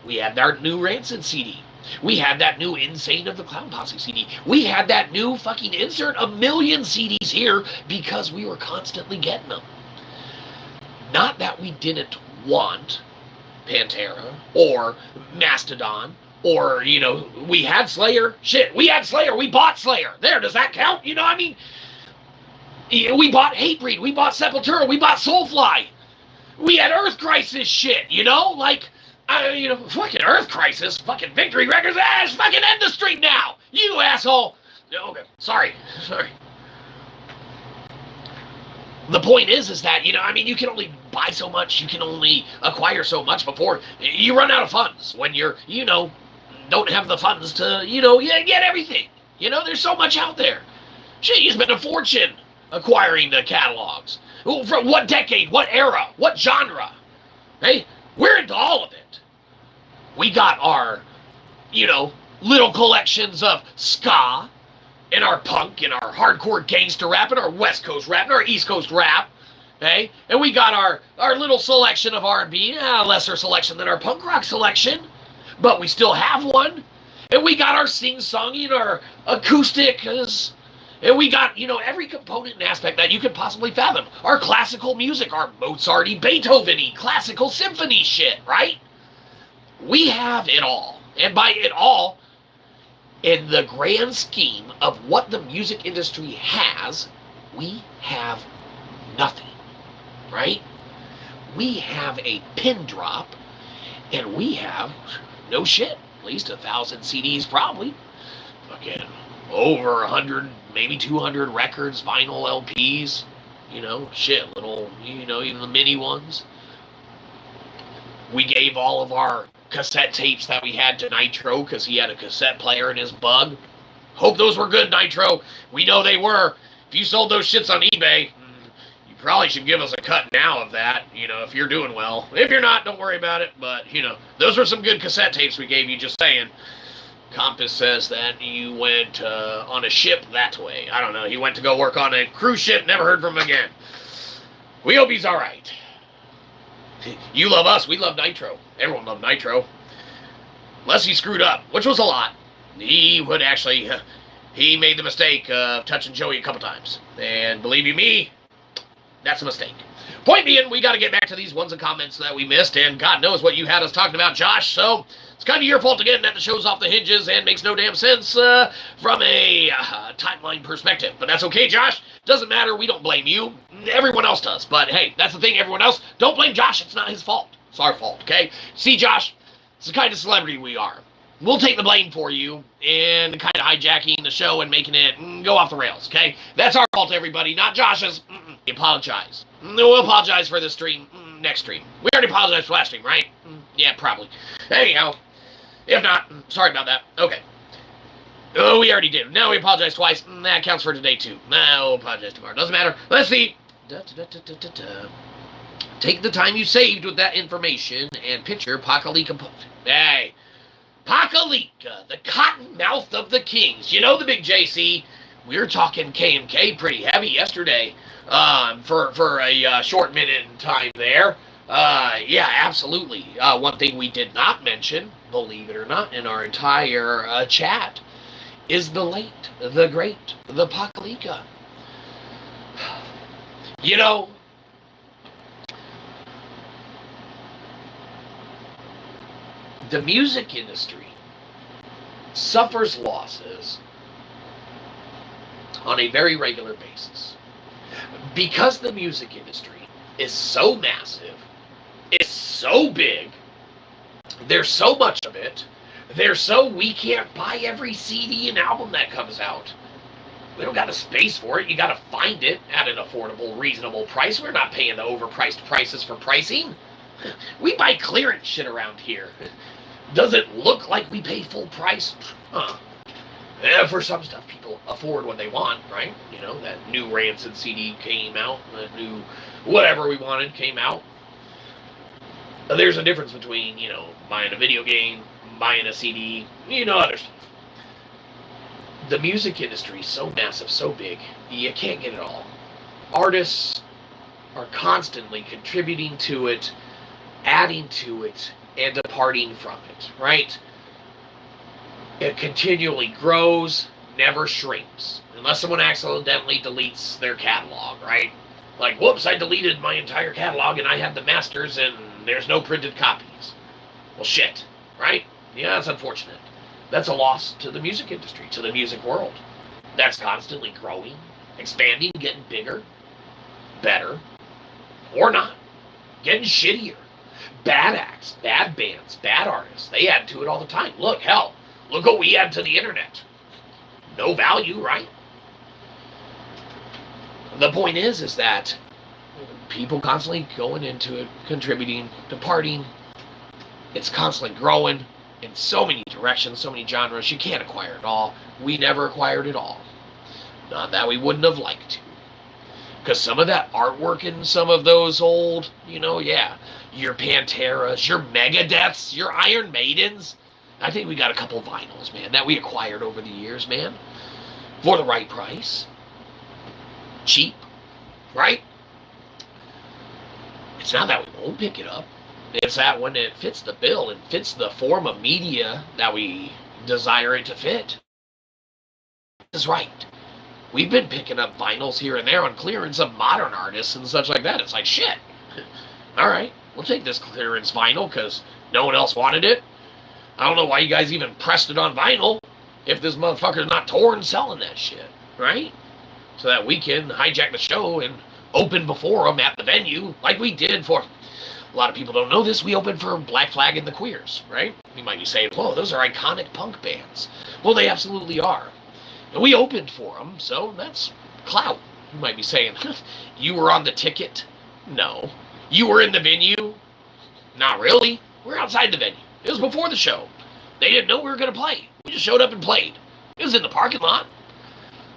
we had our new Rancid CD. We had that new Insane of the Clown Posse CD. We had that new fucking insert a million CDs here because we were constantly getting them. Not that we didn't want Pantera or Mastodon, or, you know, we had Slayer. Shit, we had Slayer. We bought Slayer. There, does that count? You know, I mean, we bought Hatebreed. We bought Sepultura. We bought Soulfly. We had Earth Crisis shit, you know? Like, you know, fucking Earth Crisis, fucking Victory Records. It's fucking end the stream now. You asshole. Okay, sorry. The point is that, you know, I mean, you can only buy so much. You can only acquire so much before you run out of funds when you're, you know, don't have the funds to, you know, get everything. You know, there's so much out there. Shit, you spend a fortune acquiring the catalogs. From what decade, what era, what genre? Hey, we're into all of it. We got our, you know, little collections of ska, and our punk, and our hardcore gangster rap, and our West Coast rap, and our East Coast rap. Hey, and we got our little selection of R&B, lesser selection than our punk rock selection, but we still have one. And we got our sing-songy and our acoustic, and we got, you know, every component and aspect that you could possibly fathom. Our classical music, our Mozart-y, Beethoven-y, classical symphony shit, right? We have it all. And by it all, in the grand scheme of what the music industry has, we have nothing. Right? We have a pin drop, and we have, no shit, at least 1,000 CDs probably, fucking over 100, maybe 200 records, vinyl LPs, you know, shit, little, you know, even the mini ones. We gave all of our cassette tapes that we had to Nitro because he had a cassette player in his bug. Hope those were good, Nitro. We know they were. If you sold those shits on eBay, probably should give us a cut now of that, you know, if you're doing well. If you're not, don't worry about it, but, you know, those were some good cassette tapes we gave you, just saying. Compass says that you went on a ship that way. I don't know, he went to go work on a cruise ship, never heard from him again. We hope he's alright. You love us, we love Nitro. Everyone loved Nitro. Unless he screwed up, which was a lot. He would actually, he made the mistake of touching Joey a couple times. And believe you me, That's a mistake. Point being, we got to get back to these ones and comments that we missed, and God knows what you had us talking about, Josh, so it's kind of your fault again that the show's off the hinges and makes no damn sense from a timeline perspective. But that's okay, Josh. Doesn't matter. We don't blame you. Everyone else does. But hey, that's the thing. Everyone else, don't blame Josh. It's not his fault. It's our fault, okay? See, Josh, it's the kind of celebrity we are. We'll take the blame for you and kind of hijacking the show and making it go off the rails, okay? That's our fault, everybody, not Josh's. We apologize. We'll apologize for this stream next stream. We already apologized for last stream, right? Yeah, probably. Anyhow, if not, sorry about that. Okay. Oh, we already did. Now we apologize twice. That counts for today, too. We'll apologize tomorrow. Doesn't matter. Let's see. Take the time you saved with that information and picture Pakalika. Hey. Pakalika, the cotton mouth of the kings. You know the big J.C. We were talking KMK pretty heavy yesterday for a short minute in time there. Yeah, absolutely. One thing we did not mention, believe it or not, in our entire chat is the late, the great, the Pakalika. You know, the music industry suffers losses on a very regular basis. Because the music industry is so massive, it's so big, there's so much of it, we can't buy every CD and album that comes out. We don't got the space for it. You got to find it at an affordable, reasonable price. We're not paying the overpriced prices for pricing. We buy clearance shit around here. Does it look like we pay full price? Yeah, for some stuff, people afford what they want, right? You know, that new Rancid CD came out, that new whatever we wanted came out. There's a difference between, you know, buying a video game, buying a CD, you know, other stuff. The music industry is so massive, so big, you can't get it all. Artists are constantly contributing to it, adding to it, and departing from it, right? It continually grows, never shrinks. Unless someone accidentally deletes their catalog, right? Like, whoops, I deleted my entire catalog and I had the masters and there's no printed copies. Well, shit, right? Yeah, that's unfortunate. That's a loss to the music industry, to the music world. That's constantly growing, expanding, getting bigger, better, or not, getting shittier. Bad acts, bad bands, bad artists, they add to it all the time. Look, hell, look what we add to the internet. No value, right? The point is that people constantly going into it, contributing, departing. It's constantly growing in so many directions, so many genres. You can't acquire it all. We never acquired it all. Not that we wouldn't have liked to. Because some of that artwork in some of those old, you know, yeah, your Panteras, your Megadeths, your Iron Maidens. I think we got a couple of vinyls, man, that we acquired over the years, man. For the right price. Cheap. Right? It's not that we won't pick it up. It's that when it fits the bill and fits the form of media that we desire it to fit. It's right. We've been picking up vinyls here and there on clearance of modern artists and such like that. It's like, shit. All right, we'll take this clearance vinyl because no one else wanted it. I don't know why you guys even pressed it on vinyl if this motherfucker's not torn selling that shit, right? So that we can hijack the show and open before them at the venue like we did for... A lot of people don't know this. We opened for Black Flag and the Queers, right? You might be saying, whoa, those are iconic punk bands. Well, they absolutely are. And we opened for them, so that's clout. You might be saying, you were on the ticket? No. You were in the venue? Not really. We're outside the venue. It was before the show. They didn't know we were going to play. We just showed up and played. It was in the parking lot.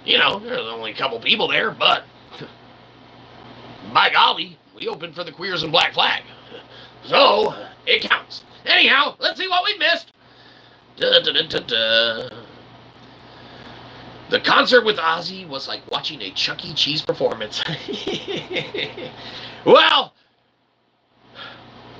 You know, there was only a couple people there, but by golly, we opened for the Queers and Black Flag. So, it counts. Anyhow, let's see what we missed. The concert with Ozzy was like watching a Chuck E. Cheese performance. Well,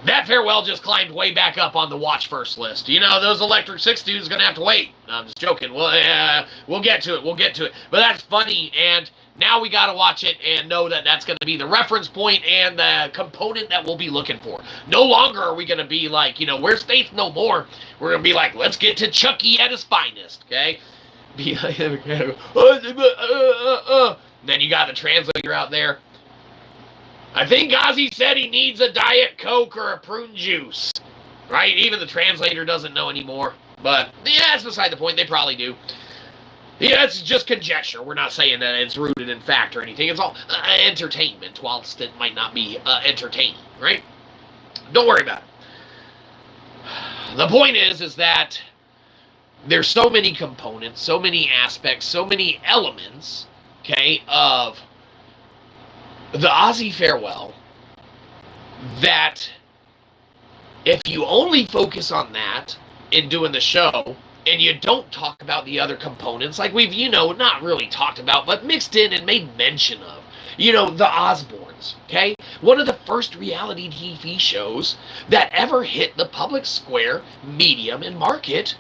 that farewell just climbed way back up on the watch first list. You know, those Electric Six dudes are going to have to wait. No, I'm just joking. We'll get to it. But that's funny, and Now we got to watch it and know that that's going to be the reference point and the component that we'll be looking for. No longer are we going to be like, where's Faith No More? We're going to be like, let's get to Chucky at his finest, okay? Be like, then you got the translator out there. I think Ozzy said he needs a Diet Coke or a prune juice, right? Even the translator doesn't know anymore. But, yeah, that's beside the point. They probably do. Yeah, it's just conjecture. We're not saying that it's rooted in fact or anything. It's all entertainment, whilst it might not be entertaining, right? Don't worry about it. The point is that there's so many components, so many aspects, so many elements, okay, of the Ozzy farewell that if you only focus on that in doing the show and you don't talk about the other components, like we've, not really talked about, but mixed in and made mention of, the Osbournes, okay? One of the first reality TV shows that ever hit the public square, medium, and market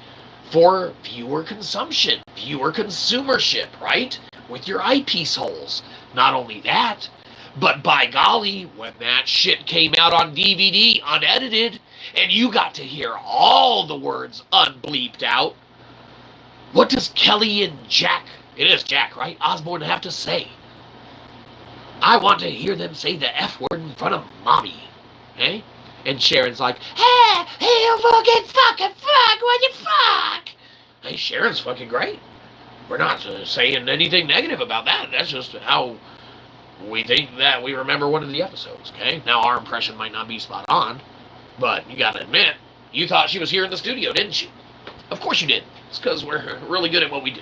for viewer consumption, viewer consumership, right? With your eyepiece holes. Not only that, but by golly, when that shit came out on DVD, unedited, and you got to hear all the words unbleeped out, what does Kelly and Jack, it is Jack, right, Osbourne have to say? I want to hear them say the F word in front of mommy, okay? And Sharon's like, hey, you fucking fuck, what the fuck? Hey, Sharon's fucking great. We're not saying anything negative about that. That's just how we think that we remember one of the episodes, okay? Now, our impression might not be spot on, but you gotta admit, you thought she was here in the studio, didn't you? Of course you did. It's because we're really good at what we do.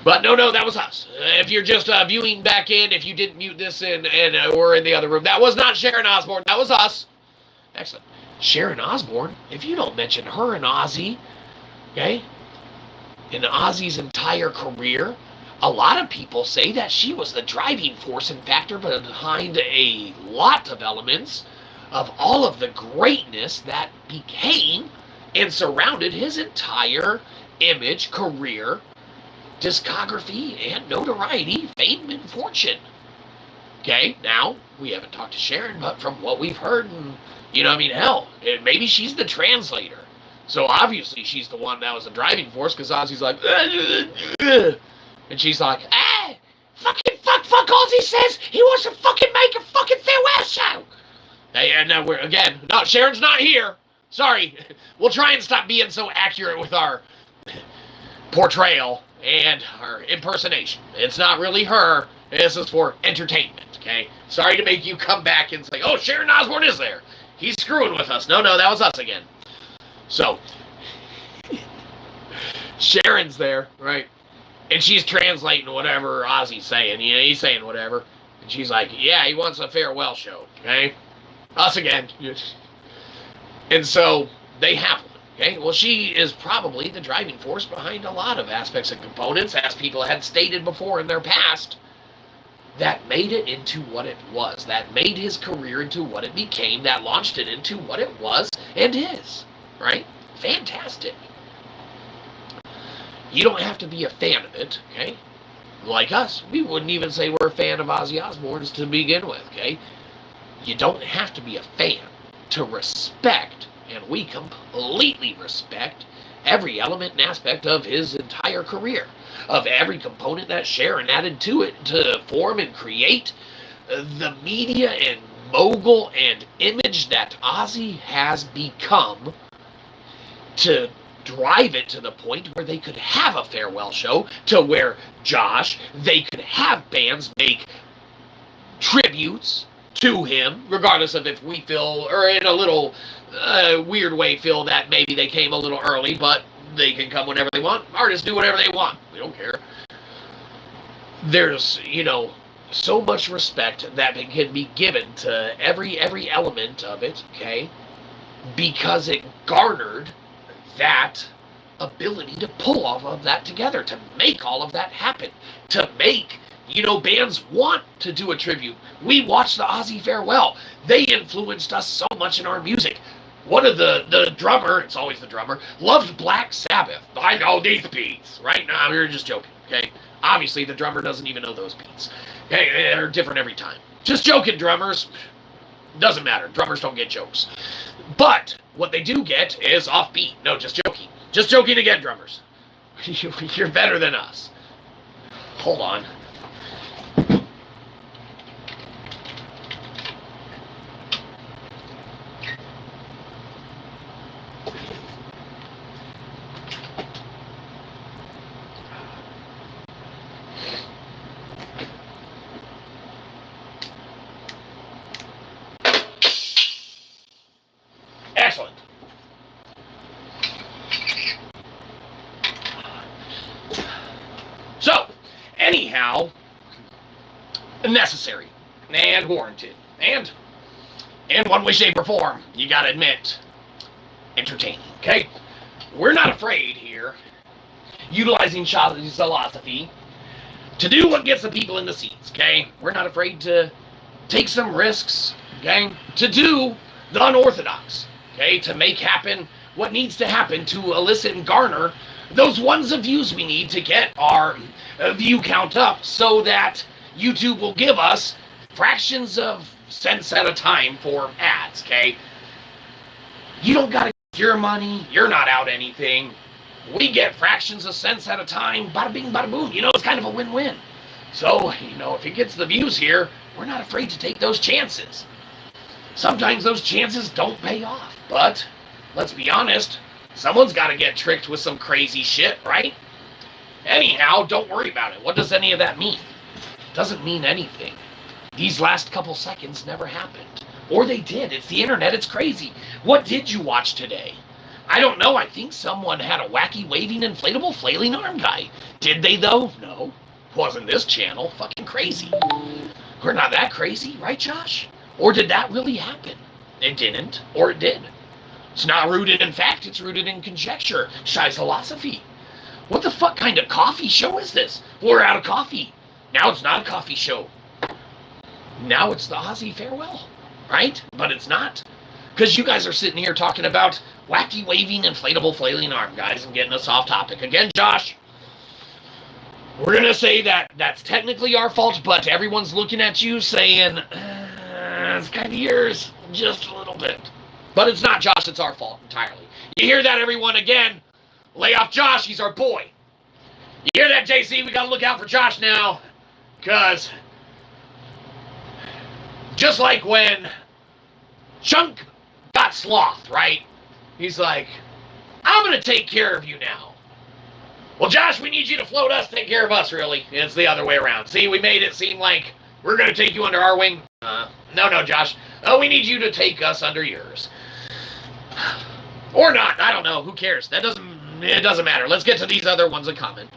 But no, that was us. If you're just viewing back in, if you didn't mute this and we're in the other room, that was not Sharon Osbourne. That was us. Excellent. Sharon Osbourne, if you don't mention her and Ozzy, okay, in Ozzy's entire career, a lot of people say that she was the driving force and factor behind a lot of elements of all of the greatness that became and surrounded his entire image, career, discography, and notoriety, fame, and fortune. Okay, now, we haven't talked to Sharon, but from what we've heard, and, hell, maybe she's the translator. So obviously she's the one that was the driving force, because Ozzy's like, and she's like, hey, fuck, Ozzy says he wants to fucking make a fucking farewell show. And now no, Sharon's not here. Sorry. We'll try and stop being so accurate with our portrayal and her impersonation. It's not really her. This is for entertainment, okay? Sorry to make you come back and say, oh, Sharon Osbourne is there. He's screwing with us. No, that was us again. So, Sharon's there, right? And she's translating whatever Ozzy's saying. He's saying whatever. And she's like, yeah, he wants a farewell show, okay? Us again. And so, they have one. Okay, well, she is probably the driving force behind a lot of aspects and components, as people had stated before in their past, that made it into what it was, that made his career into what it became, that launched it into what it was and is, right? Fantastic. You don't have to be a fan of it, okay? Like us, we wouldn't even say we're a fan of Ozzy Osbourne's to begin with, okay? You don't have to be a fan to respect, and we completely respect, every element and aspect of his entire career, of every component that Sharon added to it to form and create the media and mogul and image that Ozzy has become, to drive it to the point where they could have a farewell show, to where, Josh, they could have bands make tributes to him, regardless of if we feel, or in a little weird way feel that maybe they came a little early, but they can come whenever they want. Artists do whatever they want. We don't care. There's, so much respect that can be given to every element of it, okay? Because it garnered that ability to pull all of that together, to make all of that happen, to make, bands want to do a tribute. We watched the Ozzy farewell. They influenced us so much in our music. One of the drummer, it's always the drummer, loved Black Sabbath. I know these beats, right? No, we were just joking, okay? Obviously, the drummer doesn't even know those beats. Okay, they're different every time. Just joking, drummers. Doesn't matter. Drummers don't get jokes. But what they do get is offbeat. No, just joking. Just joking again, drummers. You're better than us. Hold on. Excellent. So, anyhow, necessary and warranted, and in one way, shape, or form, you gotta admit, entertaining. Okay, we're not afraid here, utilizing Shyzabox philosophy to do what gets the people in the seats. Okay, we're not afraid to take some risks. Okay, to do the unorthodox. Okay, to make happen what needs to happen to elicit and garner those ones of views we need to get our view count up, so that YouTube will give us fractions of cents at a time for ads. Okay, you don't gotta get your money, you're not out anything. We get fractions of cents at a time, bada bing, bada boom. You know, it's kind of a win-win. So, you know, if it gets the views here, we're not afraid to take those chances. Sometimes those chances don't pay off, but let's be honest, someone's got to get tricked with some crazy shit, right? Anyhow, don't worry about it. What does any of that mean? It doesn't mean anything. These last couple seconds never happened. Or they did. It's the internet. It's crazy. What did you watch today? I don't know. I think someone had a wacky, waving, inflatable, flailing arm guy. Did they, though? No. Wasn't this channel. Fucking crazy. We're not that crazy, right, Josh? Or did that really happen? It didn't, or it did. It's not rooted in fact, it's rooted in conjecture. Shy's philosophy. What the fuck kind of coffee show is this? We're out of coffee. Now it's not a coffee show. Now it's the Ozzy farewell, right? But it's not. Because you guys are sitting here talking about wacky, waving, inflatable, flailing arm guys and getting us off topic. Again, Josh, we're going to say that that's technically our fault, but everyone's looking at you saying, it's kind of yours, just a little bit. But it's not, Josh, it's our fault entirely. You hear that, everyone? Again, lay off Josh, he's our boy. You hear that, JC? We got to look out for Josh now. Because just like when Chunk got sloth, right? He's like, I'm going to take care of you now. Well, Josh, we need you to float us, take care of us, really. It's the other way around. See, we made it seem like we're going to take you under our wing. No, Josh. Oh, we need you to take us under yours. Or not. I don't know. Who cares? It doesn't matter. Let's get to these other ones in common.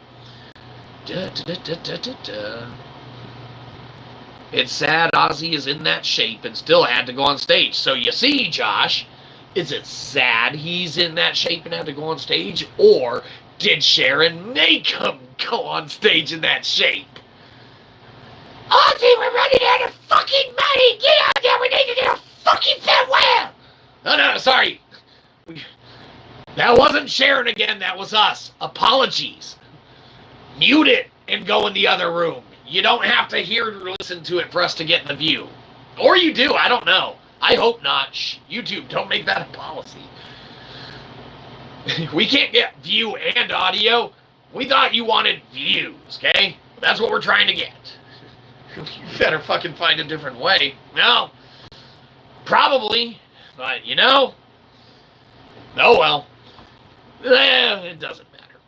It's sad Ozzy is in that shape and still had to go on stage. So you see, Josh, is it sad he's in that shape and had to go on stage? Or did Sharon make him go on stage in that shape? Ozzy, we're running out of fucking money! Get out there! We need to do a fucking farewell! No, sorry. That wasn't Sharon again, that was us. Apologies. Mute it and go in the other room. You don't have to hear or listen to it for us to get the view. Or you do, I don't know. I hope not. YouTube, don't make that a policy. We can't get view and audio. We thought you wanted views, okay? That's what we're trying to get. You better fucking find a different way. No. Probably. But, you know. Oh, well. It doesn't matter.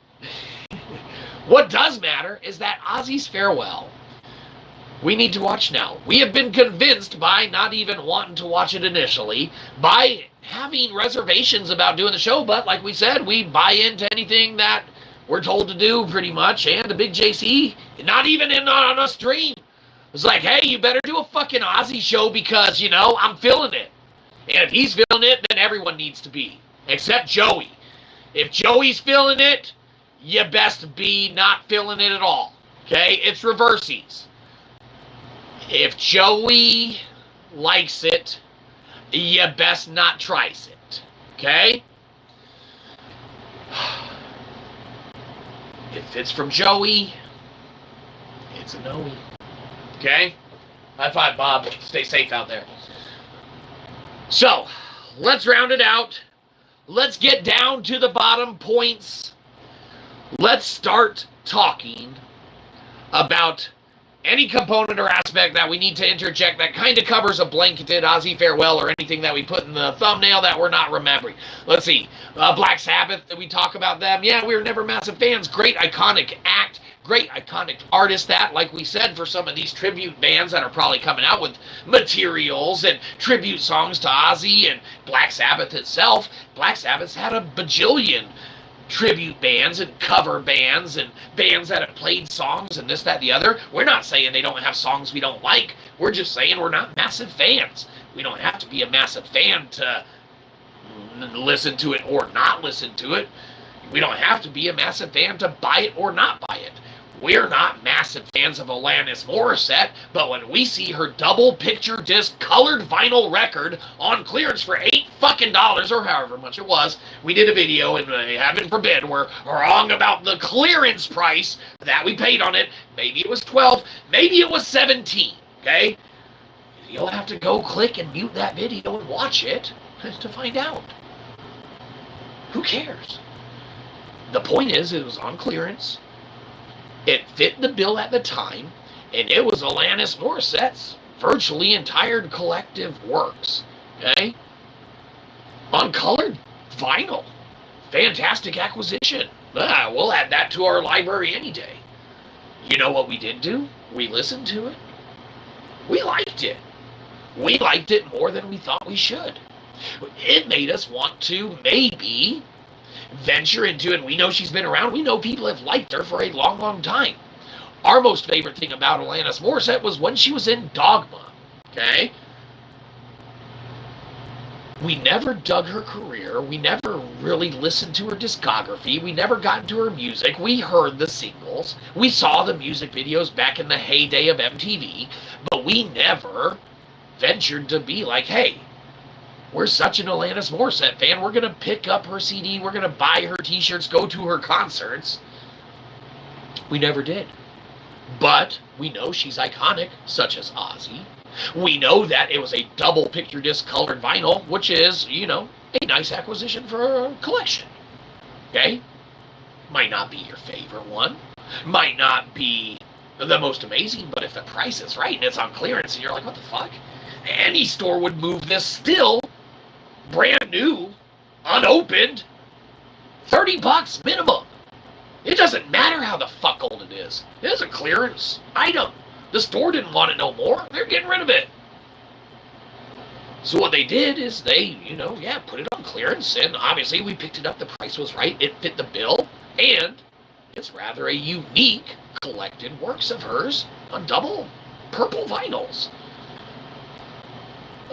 What does matter is that Ozzy's farewell, we need to watch now. We have been convinced by not even wanting to watch it initially, by having reservations about doing the show, but like we said, we buy into anything that we're told to do pretty much, and the big JC, not even on a stream, was like, hey, you better do a fucking Ozzy show because, you know, I'm feeling it. And if he's feeling it, then everyone needs to be. Except Joey. If Joey's feeling it, you best be not feeling it at all. Okay? It's reversies. If Joey likes it, you best not tries it. Okay? If it's from Joey, It's a no. Okay? High five, Bob. Stay safe out there. So, let's round it out. Let's get down to the bottom points. Let's start talking about any component or aspect that we need to interject that kind of covers a blanketed Ozzy farewell or anything that we put in the thumbnail that we're not remembering. Let's see. Black Sabbath, did we talk about them? Yeah, we were never massive fans. Great iconic act. Great iconic artist that, like we said, for some of these tribute bands that are probably coming out with materials and tribute songs to Ozzy and Black Sabbath itself, Black Sabbath's had a bajillion tribute bands and cover bands and bands that have played songs and this, that, the other. We're not saying they don't have songs we don't like. We're just saying we're not massive fans. We don't have to be a massive fan to listen to it or not listen to it. We don't have to be a massive fan to buy it or not buy it. We're not massive fans of Alanis Morissette, but when we see her double picture disc colored vinyl record on clearance for $8 fucking or however much it was, we did a video, and heaven forbid we're wrong about the clearance price that we paid on it. Maybe it was 12, maybe it was 17, okay? You'll have to go click and mute that video and watch it to find out. Who cares? The point is, it was on clearance. It fit the bill at the time, and it was Alanis Morissette's virtually entire collective works, okay? On colored vinyl. Fantastic acquisition. We'll add that to our library any day. You know what we did do? We listened to it. We liked it. We liked it more than we thought we should. It made us want to maybe venture into it. We know she's been around. We know people have liked her for a long, long time. Our most favorite thing about Alanis Morissette was when she was in Dogma, okay? We never dug her career. We never really listened to her discography. We never got into her music. We heard the singles. We saw the music videos back in the heyday of MTV, but we never ventured to be like, hey, we're such an Alanis Morissette fan, we're going to pick up her CD, we're going to buy her t-shirts, go to her concerts. We never did. But we know she's iconic, such as Ozzy. We know that it was a double picture disc colored vinyl, which is, you know, a nice acquisition for a collection. Okay? Might not be your favorite one. Might not be the most amazing, but if the price is right and it's on clearance and you're like, what the fuck? Any store would move this still. Brand new, unopened, $30 minimum. It doesn't matter how the fuck old it is. It is a clearance item. The store didn't want it no more. They're getting rid of it. So what they did is they, put it on clearance, and obviously we picked it up. The price was right. It fit the bill, and it's rather a unique collected works of hers on double purple vinyls.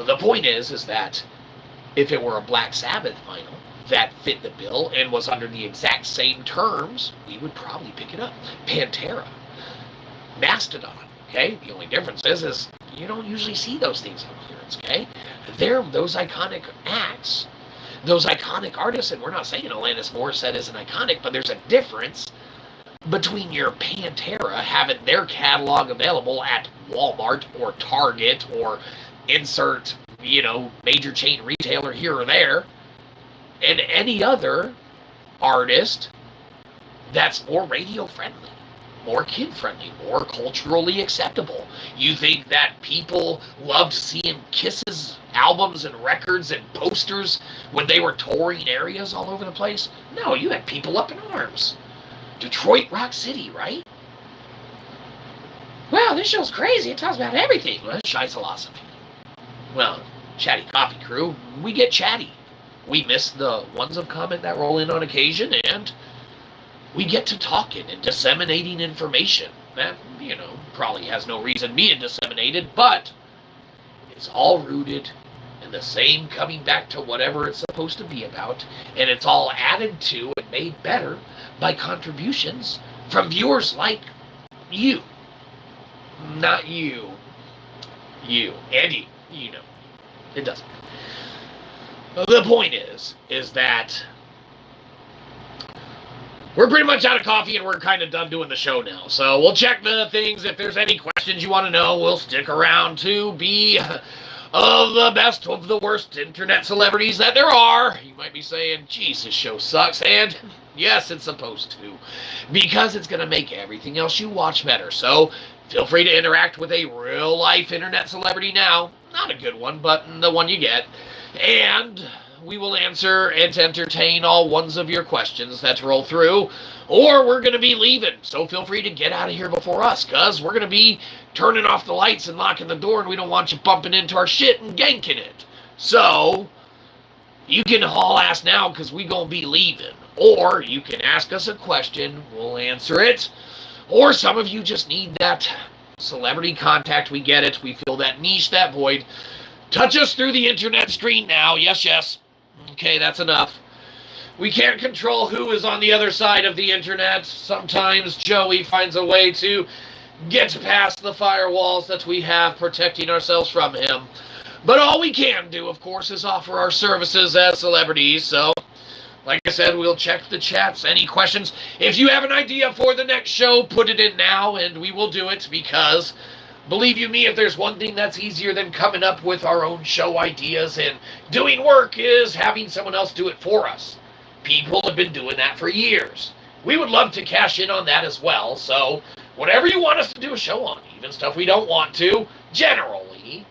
The point is that if it were a Black Sabbath vinyl that fit the bill and was under the exact same terms, we would probably pick it up. Pantera, Mastodon, okay? The only difference is you don't usually see those things on clearance, okay? They're those iconic acts, those iconic artists, and we're not saying Alanis Morissette isn't iconic, but there's a difference between your Pantera having their catalog available at Walmart or Target or insert major chain retailer here or there, and any other artist that's more radio friendly, more kid friendly, more culturally acceptable. You think that people loved seeing Kiss's albums and records and posters when they were touring areas all over the place? No, you had people up in arms. Detroit Rock City, right? Wow, this show's crazy. It talks about everything. Well, that's Shyzabox. Well, ChattyCoffeeCrew, we get chatty. We miss the ones of comment that roll in on occasion, and we get to talking and disseminating information that, probably has no reason being disseminated, but it's all rooted in the same coming back to whatever it's supposed to be about, and it's all added to and made better by contributions from viewers like you. Not you. You. And you. It doesn't. The point is that we're pretty much out of coffee and we're kind of done doing the show now. So we'll check the things. If there's any questions you want to know, we'll stick around to be of the best of the worst internet celebrities that there are. You might be saying, geez, this show sucks. And yes, it's supposed to, because it's going to make everything else you watch better. So feel free to interact with a real-life internet celebrity now. Not a good one, but the one you get. And we will answer and entertain all ones of your questions that roll through, or we're going to be leaving. So feel free to get out of here before us, because we're going to be turning off the lights and locking the door, and we don't want you bumping into our shit and ganking it. So you can haul ass now, because we going to be leaving. Or you can ask us a question, we'll answer it. Or some of you just need that celebrity contact. We get it. We fill that niche, that void. Touch us through the internet screen now. Yes, yes. Okay, that's enough. We can't control who is on the other side of the internet. Sometimes Joey finds a way to get past the firewalls that we have protecting ourselves from him. But all we can do, of course, is offer our services as celebrities. So, like I said, we'll check the chats. Any questions? If you have an idea for the next show, put it in now, and we will do it, because believe you me, if there's one thing that's easier than coming up with our own show ideas and doing work, is having someone else do it for us. People have been doing that for years. We would love to cash in on that as well, so whatever you want us to do a show on, even stuff we don't want to, generally,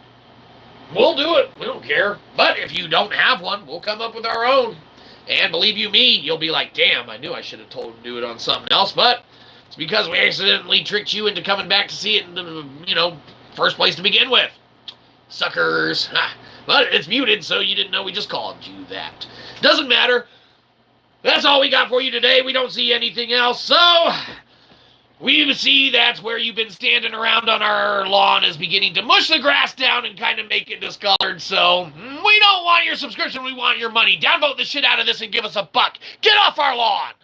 we'll do it. We don't care. But if you don't have one, we'll come up with our own. And believe you me, you'll be like, damn, I knew I should have told him to do it on something else, but it's because we accidentally tricked you into coming back to see it in the, first place to begin with. Suckers. But it's muted, so you didn't know we just called you that. Doesn't matter. That's all we got for you today. We don't see anything else, so we see that where you've been standing around on our lawn is beginning to mush the grass down and kind of make it discolored, so we don't want your subscription, we want your money. Downvote the shit out of this and give us a buck. Get off our lawn!